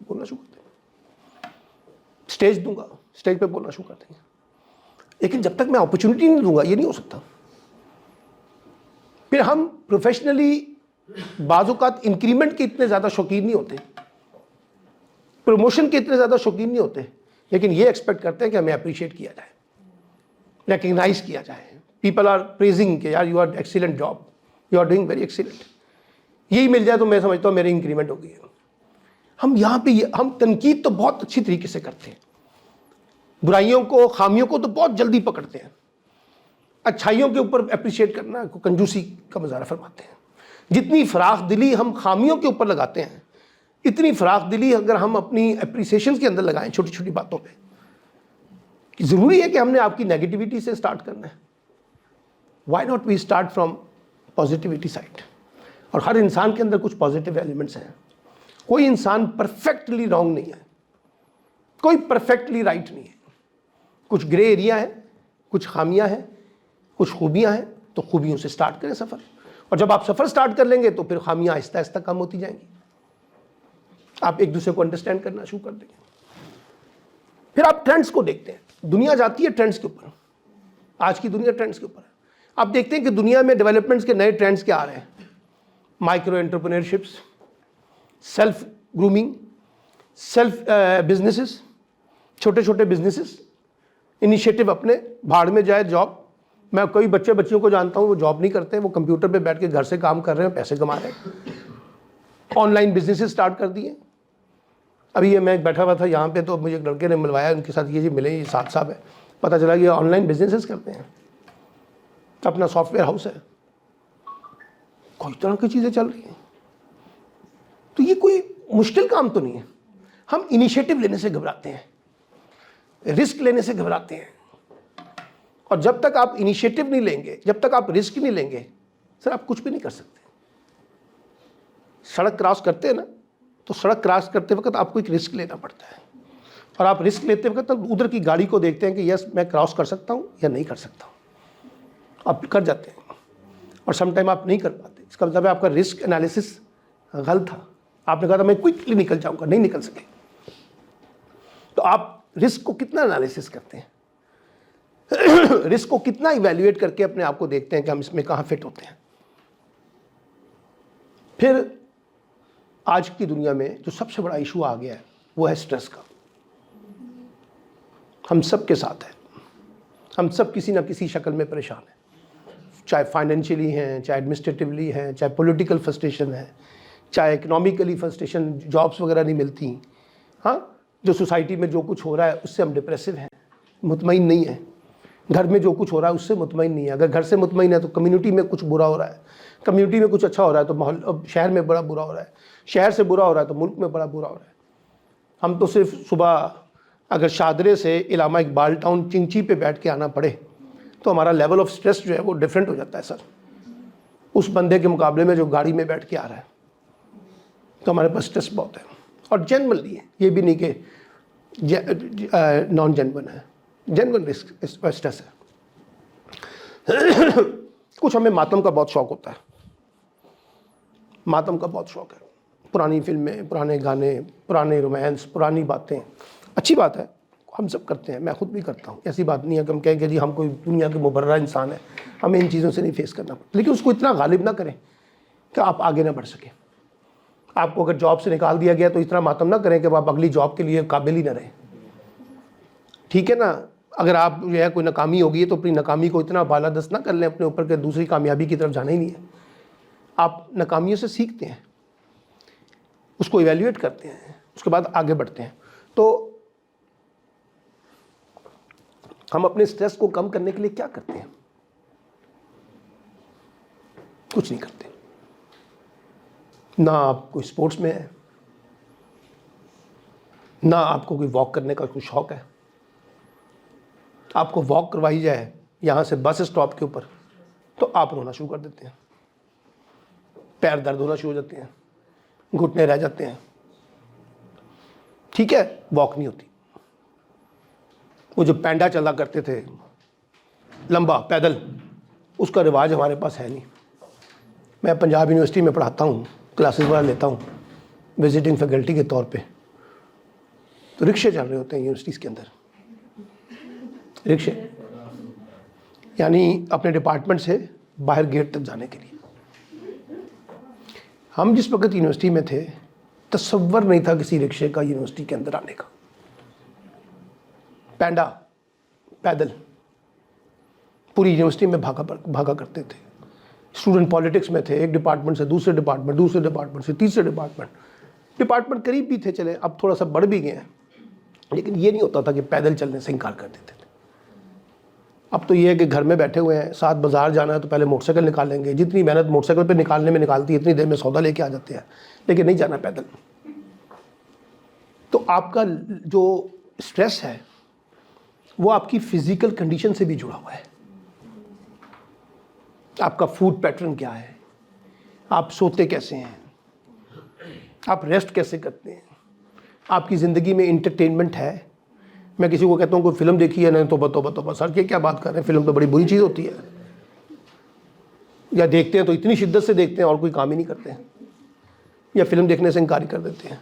बोलना शुरू कर देंगे, स्टेज दूंगा, स्टेज पे बोलना शुरू कर देंगे। लेकिन जब तक मैं अपॉर्चुनिटी नहीं दूंगा ये नहीं हो सकता। फिर हम प्रोफेशनली बाज़-औक़ात इंक्रीमेंट के इतने ज़्यादा शौकीन नहीं होते, प्रमोशन के इतने ज़्यादा शौकीन नहीं होते, लेकिन ये एक्सपेक्ट करते हैं कि हमें अप्रिशिएट किया जाए, रिकग्नाइज किया जाए। पीपल आर प्रेजिंग कि यार you are excellent job, you are doing very excellent. यही मिल जाए तो मैं समझता हूँ मेरी इंक्रीमेंट हो गई है। हम यहाँ पे हम तनकीद तो बहुत अच्छी तरीके से करते हैं, बुराइयों को, खामियों को तो बहुत जल्दी पकड़ते हैं, अच्छाइयों के ऊपर अप्रिशिएट करना को कंजूसी का मुजाहरा फरमाते हैं। जितनी फराख दिली हम खामियों के ऊपर लगाते हैं, इतनी फराख दिली अगर हम अपनी अप्रिसिएशन के अंदर लगाएं छोटी छोटी बातों पे, कि ज़रूरी है कि हमने आपकी नेगेटिविटी से स्टार्ट करना है। Why not we start from positivity side. और हर इंसान के अंदर कुछ पॉजिटिव एलिमेंट्स हैं। कोई इंसान परफेक्टली रॉन्ग नहीं है, कोई परफेक्टली राइट नहीं है, कुछ ग्रे एरिया है, कुछ खामियां हैं, कुछ खूबियां हैं। तो खूबियों से स्टार्ट करें सफ़र, और जब आप सफ़र स्टार्ट कर लेंगे तो फिर खामियां आहिस्ता आहिस्ता कम होती जाएंगी, आप एक दूसरे को अंडरस्टैंड करना शुरू कर देंगे। फिर आप ट्रेंड्स को देखते हैं, दुनिया जाती है ट्रेंड्स के ऊपर, आज की दुनिया ट्रेंड्स के ऊपर है। आप देखते हैं कि दुनिया में डेवलपमेंट्स के नए ट्रेंड्स क्या आ रहे हैं, micro entrepreneurships, self grooming, self businesses, छोटे छोटे बिजनेसेस, इनिशिएटिव अपने, भाड़ में जाए जॉब। मैं कई बच्चियों को जानता हूँ वो जॉब नहीं करते, वो कंप्यूटर पे बैठ के घर से काम कर रहे हैं, पैसे कमा रहे हैं, ऑनलाइन बिजनेसेस स्टार्ट कर दिए। अभी ये मैं बैठा हुआ था यहाँ पे तो मुझे एक लड़के ने मिलवाया, उनके साथ ये जी मिले, ये साथ साहब है, पता चला कि ऑनलाइन बिजनेसेस करते हैं, अपना सॉफ्टवेयर हाउस है, कोई तरह की चीज़ें चल रही हैं। तो ये कोई मुश्किल काम तो नहीं है। हम इनिशिएटिव लेने से घबराते हैं, रिस्क लेने से घबराते हैं, और जब तक आप इनिशिएटिव नहीं लेंगे, जब तक आप रिस्क नहीं लेंगे, सर आप कुछ भी नहीं कर सकते। सड़क क्रॉस करते हैं ना, तो सड़क क्रॉस करते वक्त आपको एक रिस्क लेना पड़ता है, और आप रिस्क लेते वक्त तब उधर की गाड़ी को देखते हैं कि यस मैं क्रॉस कर सकता हूँ या नहीं कर सकता हूँ, आप कर जाते हैं, और समटाइम आप नहीं कर पाते। इसका मतलब है आपका रिस्क एनालिसिस गलत था। आपने कहा था मैं क्विकली निकल जाऊँगा, नहीं निकल सके। तो आप रिस्क को कितना एनालिसिस करते हैं, रिस्क को कितना इवैल्यूएट करके अपने आप को देखते हैं कि हम इसमें कहाँ फिट होते हैं। फिर आज की दुनिया में जो सबसे बड़ा इशू आ गया है वो है स्ट्रेस का। हम सब के साथ है, हम सब किसी ना किसी शक्ल में परेशान हैं, चाहे फाइनेंशियली हैं, चाहे एडमिनिस्ट्रेटिवली हैं, चाहे पॉलिटिकल फ्रस्ट्रेशन है, चाहे इकोनॉमिकली फ्रस्ट्रेशन, जॉब्स वगैरह नहीं मिलती। हाँ, जो सोसाइटी में जो कुछ हो रहा है उससे हम डिप्रेसिव हैं, मुतमईन नहीं है। घर में जो कुछ हो रहा है उससे मुतमईन नहीं है। अगर घर से मुतमईन है तो कम्युनिटी में कुछ बुरा हो रहा है, कम्युनिटी में कुछ अच्छा हो रहा है तो माहौल शहर में बड़ा बुरा हो रहा है, शहर से बुरा हो रहा है तो मुल्क में बड़ा बुरा हो रहा है। हम तो सिर्फ सुबह अगर शादरे से इलामा इकबाल टाउन चिंची पे बैठ के आना पड़े तो हमारा लेवल ऑफ स्ट्रेस जो है वो डिफरेंट हो जाता है सर, उस बंदे के मुकाबले में जो गाड़ी में बैठ के आ रहा है। तो हमारे पास स्ट्रेस बहुत है, और जेन्युइनली है, ये भी नहीं कि नॉन जेन्युइन है, जेन्युइन रिस्क स्ट्रेस है। कुछ हमें मातम का बहुत शौक होता है, मातम का बहुत शौक है, पुरानी फिल्में, पुराने गाने, पुराने रोमांस, पुरानी बातें, अच्छी बात है, हम सब करते हैं, मैं खुद भी करता हूँ। ऐसी बात नहीं है कि हम कहें कि जी हम कोई दुनिया के मुबर्रा इंसान है, हमें इन चीज़ों से नहीं फेस करना पड़ता, लेकिन उसको इतना गालिब ना करें कि आप आगे ना बढ़ सकें। आपको अगर जॉब से निकाल दिया गया तो इतना मातम ना करें कि आप अगली जॉब के लिए काबिल ही ना रहें, ठीक है ना। अगर आप जो है कोई नाकामी होगी तो अपनी नाकामी को इतना बालादस्त ना कर लें अपने ऊपर के दूसरी कामयाबी की तरफ जाना ही नहीं है। आप नाकामियों से सीखते हैं, उसको इवैल्यूएट करते हैं, उसके बाद आगे बढ़ते हैं। तो हम अपने स्ट्रेस को कम करने के लिए क्या करते हैं? कुछ नहीं करते। ना आप कोई स्पोर्ट्स में है, ना आपको कोई वॉक करने का कोई शौक है। आपको वॉक करवाई जाए यहाँ से बस स्टॉप के ऊपर तो आप रोना शुरू कर देते हैं, पैर दर्द होना शुरू हो जाते हैं, घुटने रह जाते हैं, ठीक है, वॉक नहीं होती। वो जो पैंडा चला करते थे लंबा पैदल, उसका रिवाज हमारे पास है नहीं। मैं पंजाब यूनिवर्सिटी में पढ़ाता हूँ, क्लासेस वगैरह लेता हूँ विजिटिंग फैकल्टी के तौर पे, तो रिक्शे चल रहे होते हैं यूनिवर्सिटीज़ के अंदर, रिक्शे, यानी अपने डिपार्टमेंट से बाहर गेट तक जाने के लिए। हम जिस वक्त यूनिवर्सिटी में थे तसव्वुर नहीं था किसी रिक्शे का यूनिवर्सिटी के अंदर आने का। पैंडा पैदल पूरी यूनिवर्सिटी में भागा करते थे। स्टूडेंट पॉलिटिक्स में थे, एक डिपार्टमेंट से दूसरे डिपार्टमेंट, दूसरे डिपार्टमेंट से तीसरे डिपार्टमेंट करीब भी थे, चले अब थोड़ा सा बढ़ भी गए हैं, लेकिन ये नहीं होता था कि पैदल चलने से इनकार कर देते थे। अब तो ये है कि घर में बैठे हुए हैं, साथ बाजार जाना है तो पहले मोटरसाइकिल निकाल लेंगे, जितनी मेहनत मोटरसाइकिल पे निकालने में निकालती है इतनी देर में सौदा लेके आ जाते हैं, लेकिन नहीं जाना पैदल। तो आपका जो स्ट्रेस है वो आपकी फिजिकल कंडीशन से भी जुड़ा हुआ है। आपका फूड पैटर्न क्या है, आप सोते कैसे हैं, आप रेस्ट कैसे करते हैं, आपकी ज़िंदगी में इंटरटेनमेंट है। मैं किसी को कहता हूँ कोई फिल्म देखी है, नहीं तो बस सर ये क्या बात कर रहे हैं, फिल्म तो बड़ी बुरी चीज़ होती है, या देखते हैं तो इतनी शिद्दत से देखते हैं और कोई काम ही नहीं करते हैं, या फिल्म देखने से इनकार कर देते हैं।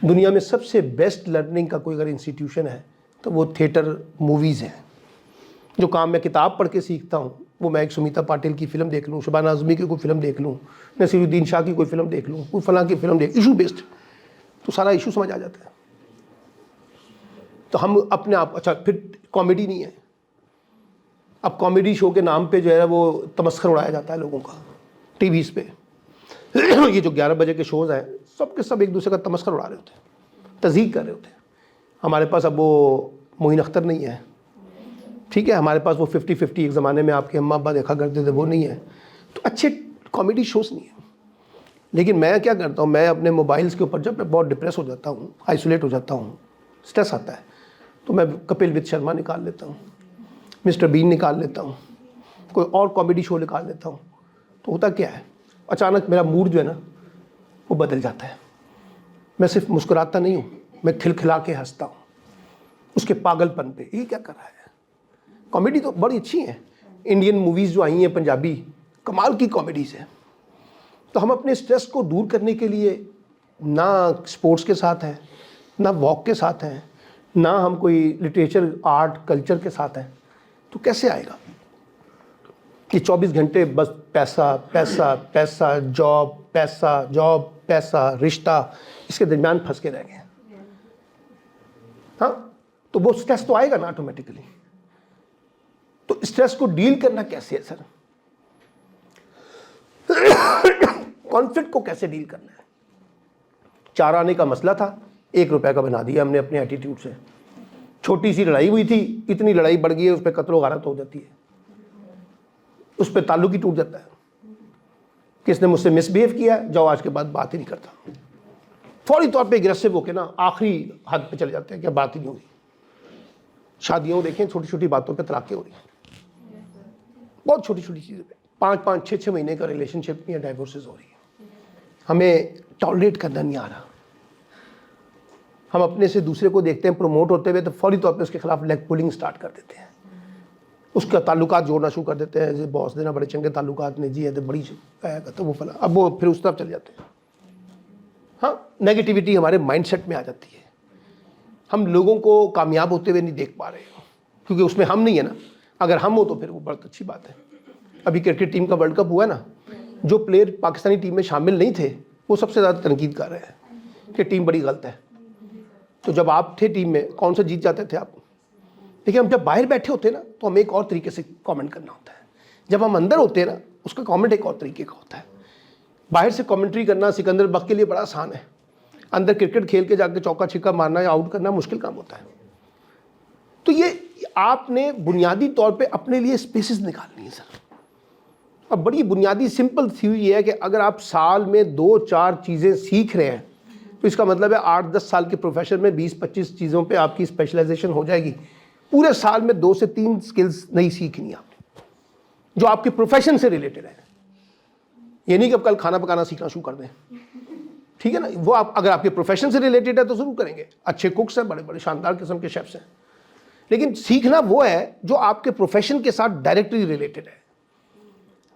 दुनिया में सबसे बेस्ट लर्निंग का कोई अगर इंस्टीट्यूशन है तो वो थिएटर मूवीज़ हैं। जो काम मैं किताब पढ़ के सीखता हूँ वो मैं एक सुमिता पाटिल की फिल्म देख लूँ, शबाना आज़मी की कोई फिल्म देख लूँ, नसीरुद्दीन शाह की कोई फिल्म देख लूँ, कोई फलां की फिल्म देख, इशू बेस्ड, तो सारा इशू समझ आ जाता है। तो हम अपने आप, अच्छा फिर कॉमेडी नहीं है, अब कॉमेडी शो के नाम पे जो है वो तमस्खर उड़ाया जाता है लोगों का टीवीज़ पे। ये जो 11 बजे के शोज़ हैं सब के सब एक दूसरे का तमस्खर उड़ा रहे होते हैं, तज़ीक कर रहे होते हैं। हमारे पास अब वो मोइन अख्तर नहीं है, ठीक है, हमारे पास वो 50-50 एक ज़माने में आपके अम्मा अब्बा देखा करते थे, वो नहीं है, तो अच्छे कॉमेडी शोज़ नहीं है। लेकिन मैं क्या करता हूँ, मैं अपने मोबाइल्स के ऊपर जब मैं बहुत डिप्रेस हो जाता हूँ, आइसोलेट हो जाता हूँ, स्ट्रेस आता है, तो मैं कपिल विद शर्मा निकाल लेता हूँ, मिस्टर बीन निकाल लेता हूँ, कोई और कॉमेडी शो निकाल लेता हूँ। तो होता क्या है, अचानक मेरा मूड जो है ना वो बदल जाता है। मैं सिर्फ मुस्कुराता नहीं हूँ, मैं खिलखिला के हंसता हूँ उसके पागलपन पे, ये क्या कर रहा है। कॉमेडी तो बड़ी अच्छी है, इंडियन मूवीज़ जो आई हैं पंजाबी, कमाल की कॉमेडीज़ है। तो हम अपने स्ट्रेस को दूर करने के लिए ना स्पोर्ट्स के साथ हैं, ना वॉक के साथ हैं, ना हम कोई लिटरेचर आर्ट कल्चर के साथ हैं, तो कैसे आएगा कि 24 घंटे बस पैसा पैसा पैसा, जॉब पैसा, जॉब पैसा, रिश्ता, इसके दरमियान फंस के रह गए। हाँ, तो वो स्ट्रेस तो आएगा ना ऑटोमेटिकली। तो स्ट्रेस को डील करना कैसे है सर, कॉन्फ्लिक्ट को कैसे डील करना है। 4 आने का मसला था, 1 रुपए का बना दिया हमने अपने एटीट्यूड से। छोटी सी लड़ाई हुई थी, इतनी लड़ाई बढ़ गई है, उस पर कत्लो गारत हो जाती है, उस पर ताल्लुक ही टूट जाता है। किसने मुझसे मिसबिहेव किया, जाओ आज के बाद बात ही नहीं करता, फौरी तौर पे एग्रेसिव होकर ना आखिरी हद पे चले जाते हैं, क्या बात ही नहीं होगी। शादियों देखें, छोटी छोटी बातों पे तलाक़ें हो रही हैं, बहुत छोटी छोटी चीज़ों पे 5-5, 6-6 महीने का रिलेशनशिप में डाइवोर्सेस हो रही है। हमें टॉलरेट करना नहीं आ रहा। हम अपने से दूसरे को देखते हैं प्रमोट होते हुए, तो फौरी तौर पे उसके खिलाफ लेग पुलिंग स्टार्ट कर देते हैं, उसका ताल्लुकात जोड़ना शुरू कर देते हैं। जैसे बॉस देना बड़े चंगे ताल्लुकात ने जी है तो बड़ी तो वो फला, अब वो फिर उस तरफ चले जाते हैं। हाँ, नेगेटिविटी हमारे माइंडसेट में आ जाती है, हम लोगों को कामयाब होते हुए नहीं देख पा रहे क्योंकि उसमें हम नहीं है ना। अगर हम हो तो फिर वो बहुत अच्छी बात है। अभी क्रिकेट टीम का वर्ल्ड कप हुआ ना, जो प्लेयर पाकिस्तानी टीम में शामिल नहीं थे वो सबसे ज़्यादा तनकीद कर रहे हैं कि टीम बड़ी गलत है। तो जब आप थे टीम में, कौन सा जीत जाते थे आप। देखिए, हम जब बाहर बैठे होते हैं ना तो हमें एक और तरीके से कमेंट करना होता है, जब हम अंदर होते हैं ना उसका कमेंट एक और तरीके का होता है। बाहर से कमेंट्री करना सिकंदर बख्त के लिए बड़ा आसान है, अंदर क्रिकेट खेल के जाके चौका छिक्का मारना या आउट करना मुश्किल काम होता है। तो ये आपने बुनियादी तौर पे अपने लिए स्पेसेस निकालनी है सर। अब बड़ी बुनियादी सिंपल थ्योरी ये है कि अगर आप साल में 2-4 चीज़ें सीख रहे हैं तो इसका मतलब है 8-10 साल के प्रोफेशन में 20-25 चीज़ों पे आपकी स्पेशलाइजेशन हो जाएगी। पूरे साल में 2 से 3 स्किल्स नहीं सीखनी आपने जो आपके प्रोफेशन से रिलेटेड है। ये नहीं कि अब कल खाना पकाना सीखना शुरू कर दें, ठीक है ना। वो आप अगर आपके प्रोफेशन से रिलेटेड है तो शुरू करेंगे, अच्छे कुक्स हैं, बड़े बड़े शानदार किस्म के शेफ्स हैं। लेकिन सीखना वो है जो आपके प्रोफेशन के साथ डायरेक्टली रिलेटेड है,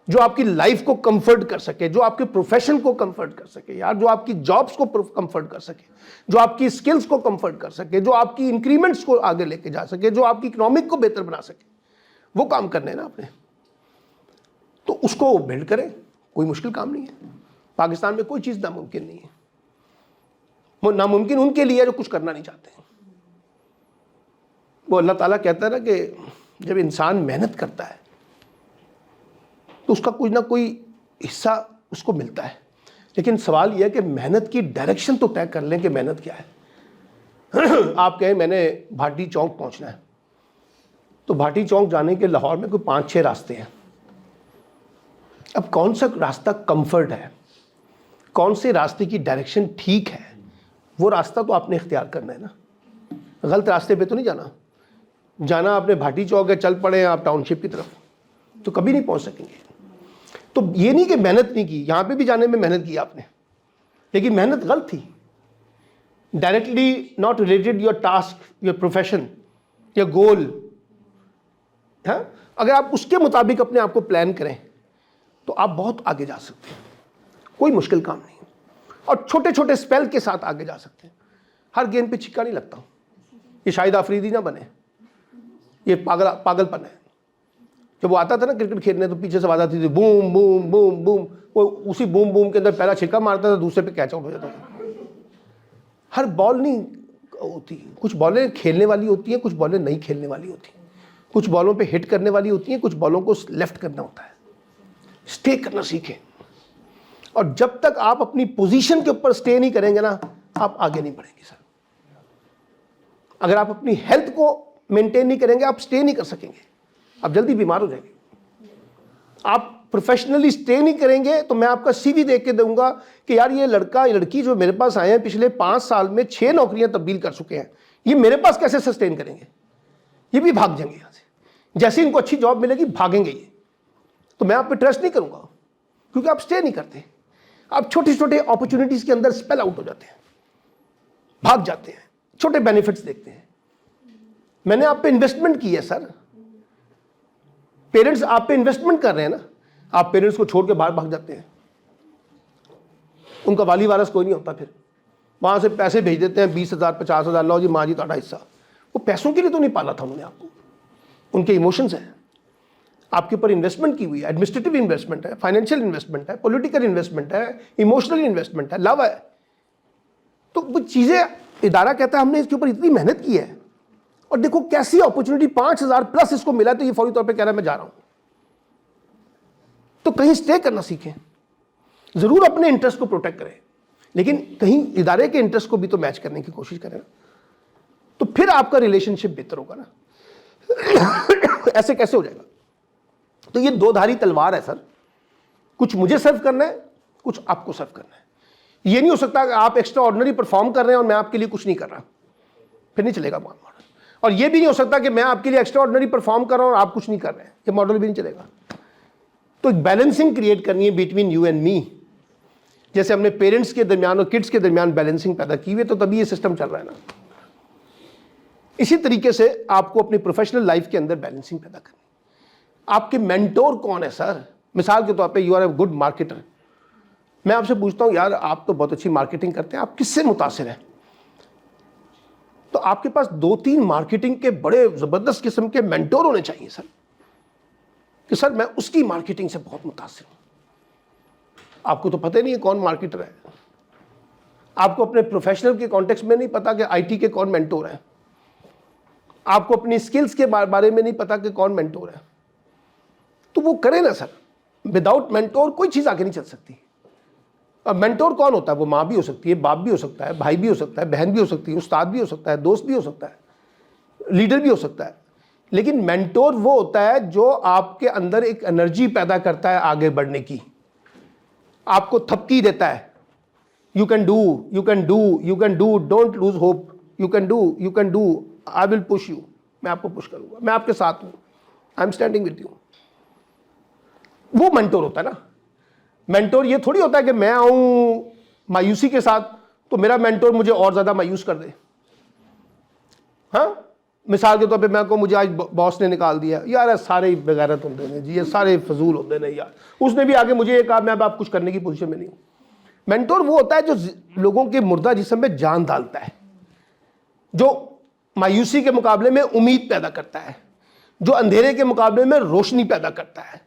जो आपकी लाइफ को कंफर्ट कर सके, जो आपके प्रोफेशन को कंफर्ट कर सके यार, जो आपकी जॉब्स को कंफर्ट कर सके, जो आपकी स्किल्स को कंफर्ट कर सके, जो आपकी इंक्रीमेंट्स को आगे लेके जा सके, जो आपकी इकोनॉमिक को बेहतर बना सके। वो काम करने हैं ना आपने, तो उसको बिल्ड करें। कोई मुश्किल काम नहीं है। पाकिस्तान में कोई चीज़ नामुमकिन नहीं है। वो नामुमकिन उनके लिए जो कुछ करना नहीं चाहते हैं। वो अल्लाह ताला कहता है ना कि जब इंसान मेहनत करता है तो उसका कुछ ना कोई हिस्सा उसको मिलता है। लेकिन सवाल यह है कि मेहनत की डायरेक्शन तो तय कर लें कि मेहनत क्या है। आप कहें मैंने भाटी चौक पहुंचना है, तो भाटी चौक जाने के लाहौर में कोई 5-6 रास्ते हैं। अब कौन सा रास्ता कंफर्ट है, कौन से रास्ते की डायरेक्शन ठीक है, वो रास्ता तो आपने इख्तियार करना है ना। गलत रास्ते पे तो नहीं जाना आपने भाटी चौक है, चल पड़े आप टाउनशिप की तरफ, तो कभी नहीं पहुंच सकेंगे। तो ये नहीं कि मेहनत नहीं की, यहाँ पे भी जाने में मेहनत की आपने, लेकिन मेहनत गलत थी। Directly not related your task, your profession, your goal. हाँ, अगर आप उसके मुताबिक अपने आप को प्लान करें तो आप बहुत आगे जा सकते हैं। कोई मुश्किल काम नहीं, और छोटे छोटे स्पेल के साथ आगे जा सकते हैं। हर गेंद पे छिक्का नहीं लगता। ये शाहिद आफरीदी ना बने, ये पागलपन है। जब वो आता था ना क्रिकेट खेलने तो पीछे से आवाज आती थी बूम बूम बूम बूम, वो उसी बूम बूम के अंदर पहला छिक्का मारता था, दूसरे पे कैच आउट हो जाता था। हर बॉल नहीं होती, कुछ बॉलें खेलने वाली होती हैं, कुछ बॉलें नहीं खेलने वाली होती हैं, कुछ बॉलों पे हिट करने वाली होती हैं, कुछ बॉलों को लेफ्ट करना होता है। स्टे करना सीखें, और जब तक आप अपनी पोजीशन के ऊपर स्टे नहीं करेंगे ना, आप आगे नहीं बढ़ेंगे सर। अगर आप अपनी हेल्थ को मेंटेन नहीं करेंगे, आप स्टे नहीं कर सकेंगे, आप जल्दी बीमार हो जाएंगे। आप प्रोफेशनली स्टे नहीं करेंगे तो मैं आपका सीवी देख के दूंगा कि यार ये लड़का ये लड़की जो मेरे पास आए हैं पिछले 5 साल में 6 नौकरियां तब्दील कर चुके हैं, ये मेरे पास कैसे सस्टेन करेंगे? ये भी भाग जाएंगे यहां से। जैसे इनको अच्छी जॉब मिलेगी भागेंगे ये। तो मैं आप पे ट्रस्ट नहीं करूंगा, क्योंकि आप स्टे नहीं करते। आप छोटे छोटे अपॉर्चुनिटीज के अंदर स्पेल आउट हो जाते हैं, भाग जाते हैं, छोटे बेनिफिट्स देखते हैं। मैंने आप पे इन्वेस्टमेंट की है सर, पेरेंट्स आप पे इन्वेस्टमेंट कर रहे हैं ना, आप पेरेंट्स को छोड़ के बाहर भाग जाते हैं। उनका वाली वारस कोई नहीं होता, फिर वहां से पैसे भेज देते हैं 20,000 50,000, लो जी माँ जी ਤੁਹਾਡਾ हिस्सा। वो पैसों के लिए तो नहीं पाला था उन्होंने आपको, उनके इमोशंस हैं। आपके ऊपर इन्वेस्टमेंट की हुई है, एडमिनिस्ट्रेटिव इन्वेस्टमेंट है, फाइनेंशियल इन्वेस्टमेंट है, पॉलिटिकल इन्वेस्टमेंट है, इमोशनल इन्वेस्टमेंट है, लव है। तो वो चीजें इदारा कहता है हमने इसके ऊपर इतनी मेहनत की है, और देखो कैसी अपॉर्चुनिटी 5,000 प्लस इसको मिला, तो ये फौरी तौर पे कह रहा है मैं जा रहा हूं। तो कहीं स्टे करना सीखें, जरूर अपने इंटरेस्ट को प्रोटेक्ट करें, लेकिन कहीं इदारे के इंटरेस्ट को भी तो मैच करने की कोशिश करें ना, तो फिर आपका रिलेशनशिप बेहतर होगा ना। ऐसे कैसे हो जाएगा? तो ये दो धारी तलवार है सर, कुछ मुझे सर्व करना है, कुछ आपको सर्व करना है। ये नहीं हो सकता कि आप एक्स्ट्रा ऑर्डिनरी परफॉर्म कर रहे हैं और मैं आपके लिए कुछ नहीं कर रहा, फिर नहीं चलेगा मॉडल। और ये भी नहीं हो सकता कि मैं आपके लिए एक्स्ट्रा ऑर्डिनरी परफॉर्म कर रहा हूं और आप कुछ नहीं कर रहे हैं, ये मॉडल भी नहीं चलेगा। तो एक बैलेंसिंग क्रिएट करनी है बिटवीन यू एंड मी। जैसे हमने पेरेंट्स के दरमियान और किड्स के दरमियान बैलेंसिंग पैदा की हुई है, तो तभी ये सिस्टम चल रहा है ना। इसी तरीके से आपको अपनी प्रोफेशनल लाइफ के अंदर बैलेंसिंग पैदा करनी। आपके मेंटोर कौन है सर? मिसाल के तौर पे you are a good marketer, मैं आपसे पूछता हूं यार आप तो बहुत अच्छी मार्केटिंग करते हैं, आप किससे मुतासिर हैं? तो आपके पास 2-3 मार्केटिंग के बड़े जबरदस्त किस्म के मेंटोर होने चाहिए सर, कि सर मैं उसकी मार्केटिंग से बहुत मुतासिर हूं। आपको तो पता ही नहीं है कौन मार्केटर है, आपको अपने प्रोफेशनल के कॉन्टेक्स्ट में नहीं पता कि आईटी के कौन मेंटोर है, आपको अपनी स्किल्स के बारे में नहीं पता कि कौन मेंटोर है। तो वो करे ना सर, विदाउट मेंटोर कोई चीज आगे नहीं चल सकती। अब मेंटोर कौन होता है? वो माँ भी हो सकती है, बाप भी हो सकता है, भाई भी हो सकता है, बहन भी हो सकती है, उस्ताद भी हो सकता है, दोस्त भी हो सकता है, लीडर भी हो सकता है। लेकिन मेंटोर वो होता है जो आपके अंदर एक एनर्जी पैदा करता है आगे बढ़ने की, आपको थपकी देता है, you can do, you can do, you can do, don't lose hope, you can do, you can do, I will push you, मैं आपको पुश करूंगा, मैं आपके साथ हूं, I am standing with you. वो मेंटोर होता है ना। मेंटोर ये थोड़ी होता है कि मैं आऊं मायूसी के साथ तो मेरा मेंटोर मुझे और ज्यादा मायूस कर दे। हाँ, मिसाल के तौर पे मैं कहूं मुझे आज बॉस ने निकाल दिया, यार सारे बेगैरत होते हैं जी, ये सारे फजूल होते हैं यार, उसने भी आगे मुझे ये कहा, मैं अब आप कुछ करने की पोजीशन में नहीं हूं। मेंटोर वो होता है जो लोगों के मुर्दा जिस्म में जान डालता है, जो मायूसी के मुकाबले में उम्मीद पैदा करता है, जो अंधेरे के मुकाबले में रोशनी पैदा करता है,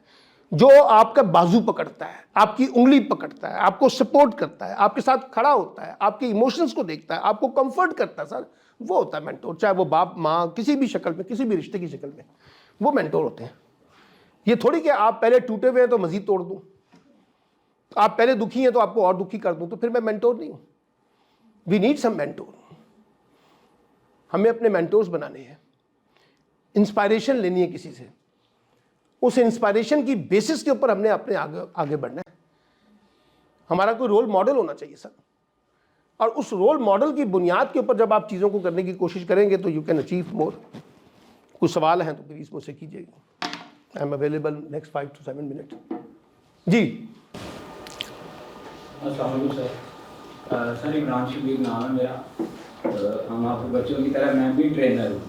जो आपका बाजू पकड़ता है, आपकी उंगली पकड़ता है, आपको सपोर्ट करता है, आपके साथ खड़ा होता है, आपके इमोशंस को देखता है, आपको कंफर्ट करता है सर, वो होता है मेंटोर। चाहे वो बाप माँ किसी भी शक्ल में, किसी भी रिश्ते की शक्ल में, वो मेंटोर होते हैं। ये थोड़ी कि आप पहले टूटे हुए हैं तो मजीद तोड़ दूं, आप पहले दुखी हैं तो आपको और दुखी कर दूं, तो फिर मैं मेंटोर नहीं हूं। We need some mentor. हमें अपने मेंटोर्स बनाने हैं, इंस्पायरेशन लेनी है किसी से, उस इंस्पायरेशन की बेसिस के ऊपर हमने अपने आगे बढ़ना है। हमारा कोई रोल मॉडल होना चाहिए सर, और उस रोल मॉडल की बुनियाद के ऊपर जब आप चीज़ों को करने की कोशिश करेंगे तो यू कैन अचीव मोर। कुछ सवाल हैं तो प्लीज़ मुझसे कीजिएगा, I am available next 5 to 7 minute. जी सर इमरान शबीर नाम है मेरा। हम आपके बच्चों की तरह मैं भी ट्रेनर हूँ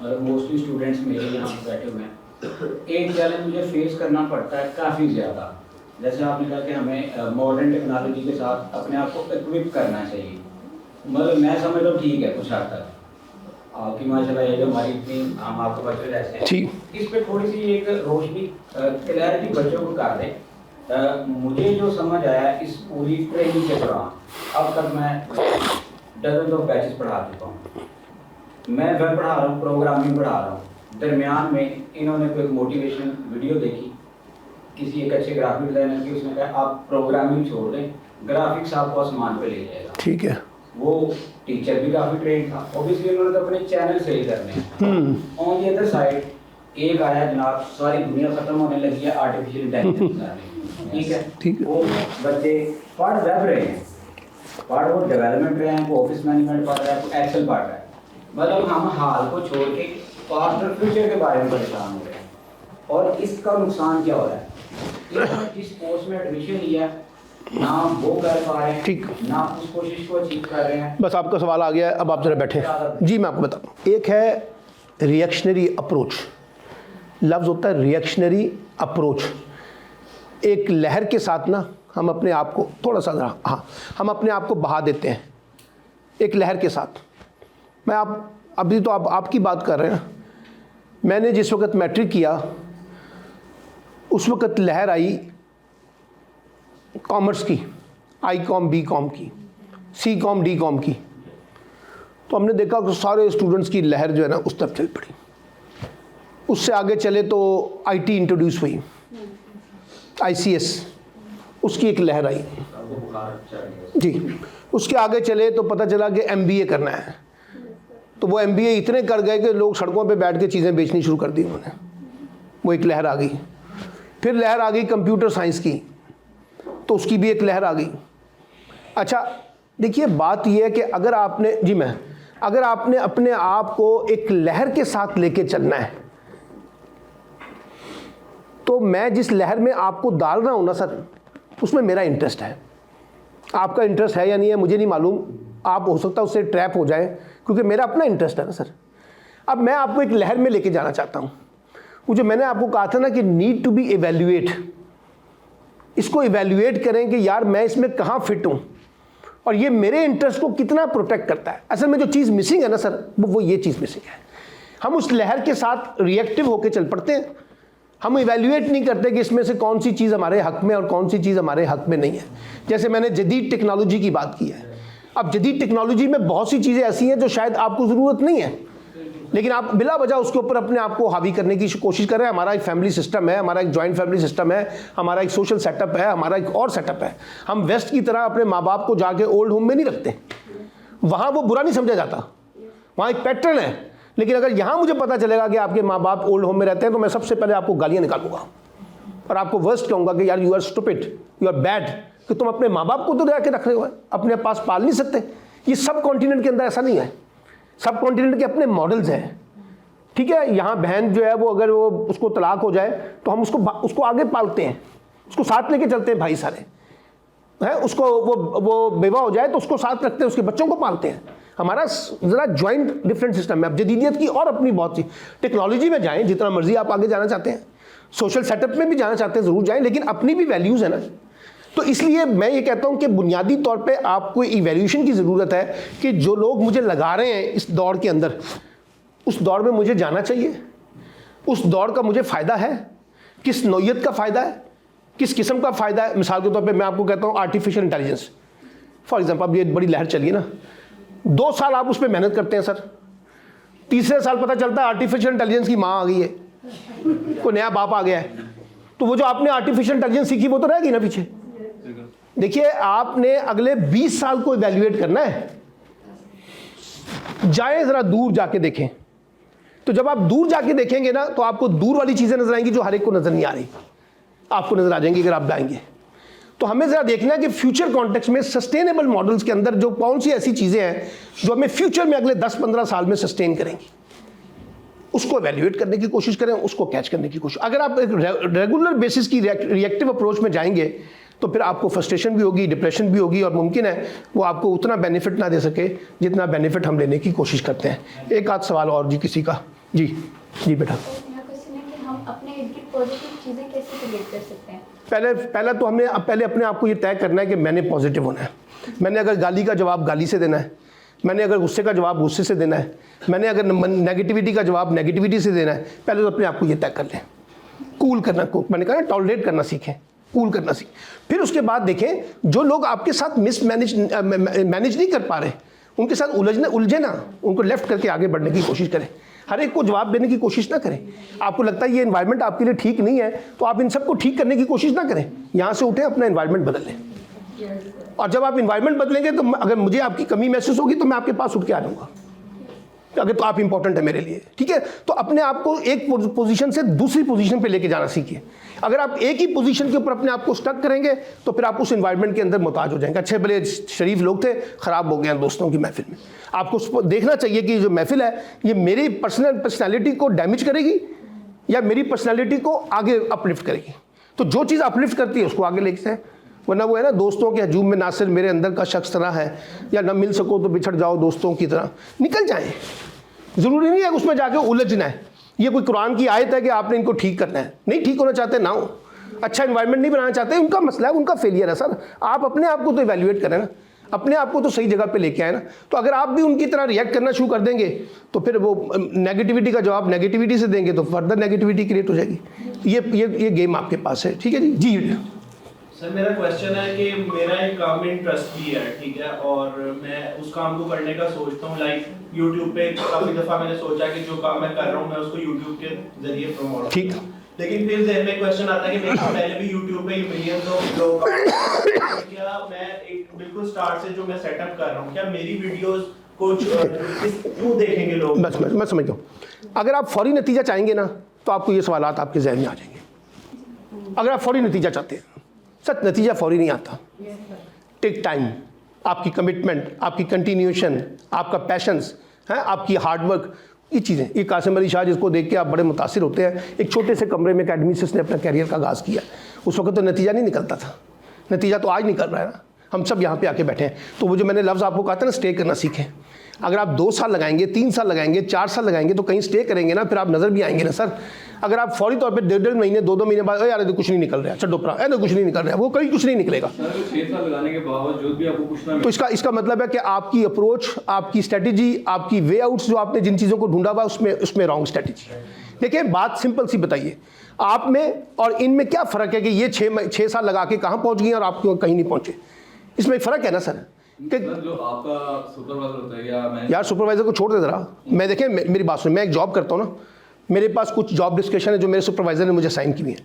और मोस्टली स्टूडेंट्स मेरे यहाँ पे बैठे हुए हैं। एक चैलेंज मुझे फेस करना पड़ता है काफ़ी ज़्यादा, जैसे आपने कहा कि हमें मॉडर्न टेक्नोलॉजी के साथ अपने आप को इक्विप करना चाहिए, मतलब मैं समझ लो ठीक है कुछ हद तक। आपकी माशाल्लाह ये जो हमारी इतनी हम आपके बच्चे जैसे हैं, ठीक। इस पे थोड़ी सी एक रोशनी क्लैरिटी बच्चों को कर दें। मुझे जो समझ आया इस पूरी ट्रेनिंग के दौरान, अब तक मैं डजन ऑफ बैचेस पढ़ा चुका हूँ, मैं वेब पढ़ा रहा हूँ, प्रोग्रामिंग पढ़ा रहा हूँ, दरमियान में इन्होंने कोई मोटिवेशन वीडियो देखी किसी एक अच्छे ग्राफिक डिजाइनर की, उसने कहा आप प्रोग्रामिंग छोड़ दें, ग्राफिक्स आपको आसमान पे ले जाएगा। ठीक है। वो टीचर भी काफी ट्रेन था, ऑब्वियसली उन्होंने तो अपने चैनल सही करने हैं। ऑन दी अदर साइड एक आया जनाब, सारी दुनिया खत्म होने लगी है आर्टिफिशियल इंटेलिजेंस। ठीक है, ठीक है। वो बच्चे पढ़ वेब रहे हैं, पढ़ वो डेवलपमेंट रहे हैं, वो ऑफिस मैनेजमेंट पढ़ रहा है, वो एक्सेल पढ़ रहा है, मतलब हम हाल को छोड़ के पास्ट और फ्यूचर के बारे में परेशान हो रहे हैं। और इसका नुकसान क्या हो रहा है, इन्होंने जिस कोर्स में एडमिशन लिया ना वो कर पा रहे हैं, ठीक, ना उस कोशिश को अचीव कर रहे हैं। बस आपका सवाल आ गया है, अब आप जरा बैठे। जी मैं आपको बताऊँ, एक है रिएक्शनरी अप्रोच, लफ्ज़ होता है रिएक्शनरी अप्रोच। एक लहर के साथ ना हम अपने आप को थोड़ा सा ज़रा, हाँ, हम अपने आप को बहा देते हैं एक लहर के साथ। मैं आप अभी तो आप आपकी बात कर रहे हैं, मैंने जिस वक्त मैट्रिक किया उस वक्त लहर आई कॉमर्स की, आई कॉम, बी कॉम की, सी कॉम, डी कॉम की, तो हमने देखा कि सारे स्टूडेंट्स की लहर जो है ना उस तरफ चल पड़ी। उससे आगे चले तो आईटी इंट्रोड्यूस हुई, आईसीएस, उसकी एक लहर आई जी। उसके आगे चले तो पता चला कि एमबीए करना है, तो वो एमबीए इतने कर गए कि लोग सड़कों पे बैठ के चीज़ें बेचनी शुरू कर दी उन्होंने, वो एक लहर आ गई। फिर लहर आ गई कंप्यूटर साइंस की, तो उसकी भी एक लहर आ गई। अच्छा देखिए, बात यह है कि अगर आपने, जी मैं, अगर आपने अपने आप को एक लहर के साथ लेके चलना है, तो मैं जिस लहर में आपको डाल रहा हूं ना सर, उसमें मेरा इंटरेस्ट है। आपका इंटरेस्ट है या नहीं है मुझे नहीं मालूम, आप हो सकता है उससे ट्रैप हो जाए, क्योंकि मेरा अपना इंटरेस्ट है ना सर। अब मैं आपको एक लहर में लेके जाना चाहता हूं। वो जो मैंने आपको कहा था ना कि नीड टू बी इवेल्युएट, इसको इवेल्युएट करें कि यार मैं इसमें कहाँ फिट हूँ और ये मेरे इंटरेस्ट को कितना प्रोटेक्ट करता है। असल में जो चीज़ मिसिंग है ना सर, वो ये चीज़ मिसिंग है। हम उस लहर के साथ रिएक्टिव होकर चल पड़ते हैं, हम इवेल्युएट नहीं करते कि इसमें से कौन सी चीज़ हमारे हक में और कौन सी चीज़ हमारे हक में नहीं है। जैसे मैंने जदीद टेक्नोलॉजी की बात की है, अब जदीद टेक्नोलॉजी में बहुत सी चीज़ें ऐसी हैं जो शायद आपको ज़रूरत नहीं है, लेकिन आप बिला वजह उसके ऊपर अपने आप को हावी करने की कोशिश कर रहे हैं। हमारा एक फैमिली सिस्टम है, हमारा एक जॉइंट फैमिली सिस्टम है, हमारा एक सोशल सेटअप है, हमारा एक और सेटअप है। हम वेस्ट की तरह अपने माँ बाप को जाके ओल्ड होम में नहीं रखते, वहाँ वो बुरा नहीं समझा जाता, वहाँ एक पैटर्न है। लेकिन अगर यहाँ मुझे पता चलेगा कि आपके माँ बाप ओल्ड होम में रहते हैं, तो मैं सबसे पहले आपको गालियाँ निकालूंगा और आपको वर्स्ट कहूँगा कि यार you are stupid, you are bad, कि तुम अपने माँ बाप को तो रह के रख रहे हो, अपने पास पाल नहीं सकते। ये सब कॉन्टिनेंट के अंदर ऐसा नहीं है, सब कॉन्टिनेंट के अपने मॉडल्स हैं। ठीक है, यहाँ बहन जो है वो अगर वो उसको तलाक हो जाए तो हम उसको आगे पालते हैं, उसको साथ लेके चलते हैं भाई सारे हैं, उसको वो बेवा हो जाए तो उसको साथ रखते हैं, उसके बच्चों को पालते हैं। हमारा ज़रा जॉइंट डिफरेंट सिस्टम है। अब जदीदियत की और अपनी बहुत सी टेक्नोलॉजी में जाएं, जितना मर्जी आप आगे जाना चाहते हैं, सोशल सेटअप में भी जाना चाहते हैं ज़रूर जाएं, लेकिन अपनी भी वैल्यूज़ है ना। तो इसलिए मैं ये कहता हूँ कि बुनियादी तौर पे आपको इवैल्यूएशन की ज़रूरत है कि जो लोग मुझे लगा रहे हैं इस दौड़ के अंदर, उस दौड़ में मुझे जाना चाहिए, उस दौड़ का मुझे फ़ायदा है, किस नौइयत का फ़ायदा है, किस किस्म का फ़ायदा है। मिसाल के तौर पे मैं आपको कहता हूँ आर्टिफिशियल इंटेलिजेंस फॉर एग्जांपल, अब ये बड़ी लहर चली ना, 2 साल आप उस पर मेहनत करते हैं सर, तीसरे साल पता चलता है आर्टिफिशियल इंटेलिजेंस की माँ आ गई है, कोई नया बाप आ गया है, तो वो जो आपने आर्टिफिशियल इंटेलिजेंस सीखी वो तो रहेगी ना पीछे। देखिए, आपने अगले 20 साल को इवैल्यूएट करना है, जाएं ज़रा दूर जाके देखें। तो जब आप दूर जाके देखेंगे ना, तो आपको दूर वाली चीज़ें नजर आएंगी जो हर एक को नजर नहीं आ रही, आपको नजर आ जाएंगी अगर आप जाएंगे। तो हमें ज़रा देखना है कि फ्यूचर कॉन्टेक्स्ट में सस्टेनेबल मॉडल्स के अंदर जो कौन सी ऐसी चीज़ें हैं जो हमें फ्यूचर में अगले 10-15 साल में सस्टेन करेंगी, उसको एवेल्युएट करने की कोशिश करें, उसको कैच करने की कोशिश। अगर आप एक रेगुलर बेसिस की रिएक्टिव अप्रोच में जाएंगे तो फिर आपको फ्रस्ट्रेशन भी होगी, डिप्रेशन भी होगी, और मुमकिन है वो आपको उतना बेनिफिट ना दे सके जितना बेनिफिट हम लेने की कोशिश करते हैं। एक आध सवाल और जी किसी का। जी जी बेटा। मेरा क्वेश्चन है कि हम अपने इर्द-गिर्द पॉजिटिव चीज़ें कैसे क्रिएट कर सकते हैं? पहला तो हमने पहले अपने आप को ये तय करना है कि मैंने पॉजिटिव होना है। मैंने अगर गाली का जवाब गाली से देना है, मैंने अगर गुस्से का जवाब गुस्से से देना है, मैंने अगर नेगेटिविटी का जवाब नेगेटिविटी से देना है, पहले तो अपने आप को ये तय कर लें। कूल करना, मैंने कहा टॉलरेट करना सीखें, कूल करना सीखें। फिर उसके बाद देखें जो लोग आपके साथ मैनेज नहीं कर पा रहे, उनके साथ उलझे ना, उनको लेफ्ट करके आगे बढ़ने की कोशिश करें। हर एक को जवाब देने की कोशिश ना करें। आपको लगता है ये एनवायरनमेंट आपके लिए ठीक नहीं है, तो आप इन सबको ठीक करने की कोशिश ना करें। यहाँ से उठें, अपना एनवायरनमेंट बदल लें। और जब आप एनवायरनमेंट बदलेंगे तो अगर मुझे आपकी कमी महसूस होगी तो मैं आपके पास उठ के आ जाऊँगा, अगर तो आप इंपॉर्टेंट है मेरे लिए, ठीक है। तो अपने आप को एक पोजीशन से दूसरी पोजीशन पे लेके जाना सीखिए। अगर आप एक ही पोजीशन के ऊपर अपने आप को स्टक करेंगे तो फिर आप उस एनवायरनमेंट के अंदर मुताज हो जाएंगे। अच्छे भले शरीफ लोग थे, ख़राब हो गए हैं दोस्तों की महफिल में। आपको देखना चाहिए कि जो महफिल है ये मेरी पर्सनैलिटी को डैमेज करेगी या मेरी पर्सनैलिटी को आगे अपलिफ्ट करेगी। तो जो चीज़ अपलिफ्ट करती है उसको आगे लेके जाए, वरना वो है ना दोस्तों के हजूम में ना सिर्फ मेरे अंदर का शख्स तरह है, या ना मिल सको तो बिछड़ जाओ दोस्तों की तरह, निकल जाएं। ज़रूरी नहीं है उसमें जाके उलझना है। ये कोई कुरान की आयत है कि आपने इनको ठीक करना है, नहीं ठीक होना चाहते ना हो, अच्छा एनवायरनमेंट नहीं बनाना चाहते, उनका मसला है, उनका फेलियर है सर। आप अपने आप को तो इवैल्यूएट करें ना, अपने आप को तो सही जगह पे लेके आए ना। तो अगर आप भी उनकी तरह रिएक्ट करना शुरू कर देंगे तो फिर वो नेगेटिविटी का जवाब नेगेटिविटी से देंगे तो फर्दर नेगेटिविटी क्रिएट हो जाएगी। ये गेम आपके पास है, ठीक है जी। जी सर, मेरा क्वेश्चन है कि मेरा एक काम में इंटरेस्ट भी है, ठीक है, और मैं उस काम को करने का सोचता हूँ। लाइक यूट्यूब पे काफ़ी दफ़ा मैंने सोचा कि जो काम मैं कर रहा हूँ मैं उसको यूट्यूब के जरिए प्रमोट, ठीक। लेकिन फिर ज़हन में क्वेश्चन आता है कि मेरे पहले भी यूट्यूब पे मिलियंस ऑफ लोग, क्या मैं एक बिल्कुल स्टार्ट से जो मैं सेटअप कर रहा हूँ, क्या मेरी वीडियोस को क्यों देखेंगे लोग? बस मैं समझ गया। अगर आप फौरी नतीजा चाहेंगे ना तो आपको ये सवालात आपके जहन में आ जाएंगे। अगर आप फौरी नतीजा चाहते हैं, सच नतीजा फौरी नहीं आता, टेक टाइम। आपकी कमिटमेंट, आपकी कंटिन्यूएशन, आपका पैशंस है, आपकी हार्डवर्क, ये चीज़ें। ये कासिम अली शाह जिसको देख के आप बड़े मुतासिर होते हैं, एक छोटे से कमरे में अकेडमी से उसने अपना कैरियर का आगाज़ किया। उस वक्त तो नतीजा नहीं निकलता था, नतीजा तो आज निकल रहा है ना। हम सब यहाँ पे आके बैठे हैं। तो वो जो मैंने लफ्ज़ आपको कहा था ना, स्टे करना सीखें। अगर आप 2 साल लगाएंगे, 3 साल लगाएंगे, 4 साल लगाएंगे तो कहीं स्टे करेंगे ना, फिर आप नज़र भी आएंगे ना सर। अगर आप फौरी तौर पे 1.5 महीने 2 महीने बाद यार तो कुछ नहीं निकल रहा है, छड्डो पड़ा है, कुछ नहीं निकल रहा है, वो कहीं कुछ नहीं निकलेगा। 6 साल लगाने के बावजूद भी आपको कुछ ना, तो इसका मतलब है कि आपकी अप्रोच, आपकी स्ट्रेटजी, आपकी वे आउट्स जो आपने जिन चीज़ों को ढूंढा हुआ उसमें रॉन्ग स्ट्रेटजी। देखिए बात सिंपल सी बताइए, आप में और इनमें क्या फ़र्क है कि ये 6 साल लगा के कहाँ पहुँच गए और आप कहीं नहीं पहुँचे? इसमें फ़र्क है ना सर। जो आपका सुपरवाइजर होता है या यार सुपरवाइजर को छोड़ दे ज़रा। मैं देखें मेरी बात सुन, मैं एक जॉब करता हूँ ना, मेरे पास कुछ जॉब डिस्कशन है जो मेरे सुपरवाइज़र ने मुझे साइन की हुई है,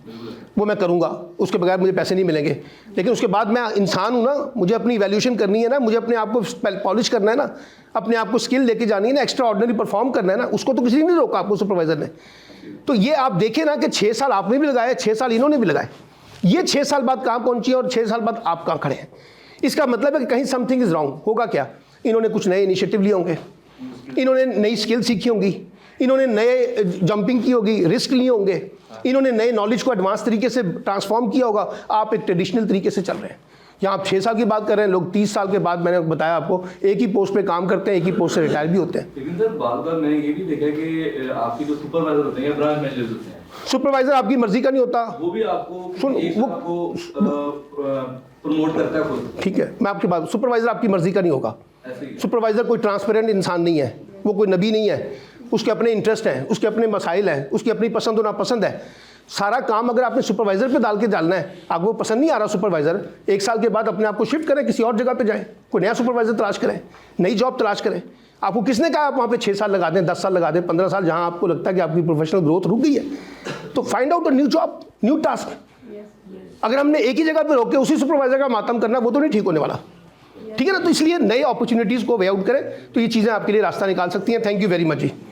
वो मैं करूँगा, उसके बगैर मुझे पैसे नहीं मिलेंगे। लेकिन उसके बाद मैं इंसान हूँ ना, मुझे अपनी वैल्यूएशन करनी है ना, मुझे अपने आप को पॉलिश करना है ना, अपने आप को स्किल लेके जानी है ना, एक्स्ट्रा ऑर्डिनरी परफॉर्म करना है ना। उसको तो किसी ने नहीं रोका, आपको सुपरवाइज़र ने। तो ये आप देखें ना कि 6 साल आपने भी लगाए, 6 साल इन्होंने भी लगाए। ये 6 साल बाद कहाँ पहुँची और 6 साल बाद आप कहाँ खड़े हैं। इसका मतलब है कि कहीं समथिंग इज़ रॉन्ग। होगा क्या? इन्होंने कुछ नए इनिशिएटिव लिए होंगे, इन्होंने नई स्किल सीखी होंगी, इन्होंने नए जंपिंग की होगी, रिस्क लिए होंगे, इन्होंने नए नॉलेज को एडवांस तरीके से ट्रांसफॉर्म किया होगा। आप एक ट्रेडिशनल तरीके से चल रहे हैं। यहाँ आप 6 साल की बात कर रहे हैं, लोग 30 साल के बाद, मैंने बताया आपको, एक ही पोस्ट पे काम करते हैं, एक ही पोस्ट से रिटायर भी होते हैं। लेकिन सर बार-बार मैंने ये भी देखा कि आपकी जो सुपरवाइजर होते हैं या ब्रांच मैनेजर्स होते हैं, सुपरवाइजर आपकी मर्जी का नहीं होता, वो भी आपको प्रमोट करता है खुद। ठीक है, मैं आपकी बात, सुपरवाइजर आपकी मर्जी का नहीं होगा। सुपरवाइजर कोई ट्रांसपेरेंट इंसान नहीं है, वो कोई नबी नहीं है। उसके अपने इंटरेस्ट हैं, उसके अपने मसाइल हैं, उसकी अपनी पसंद और नापसंद है। सारा काम अगर आपने सुपरवाइजर पे डाल के डालना है, आपको पसंद नहीं आ रहा सुपरवाइजर, 1 साल के बाद अपने आप को शिफ्ट करें, किसी और जगह पे जाएं, कोई नया सुपरवाइजर तलाश करें, नई जॉब तलाश करें। आपको किसने कहा आप वहाँ पे 6 साल लगा दें, 10 साल लगा दें, 15 साल, जहाँ आपको लगता है कि आपकी प्रोफेशनल ग्रोथ रुक गई है, तो find out a new job, new task. अगर हमने एक ही जगह पे रोक के उसी सुपरवाइजर का मातम करना, वो तो नहीं ठीक होने वाला, ठीक है ना। तो इसलिए नए अपॉर्चुनिटीज़ को वे आउट करें, तो ये चीज़ें आपके लिए रास्ता निकाल सकती हैं। Thank you very much ji.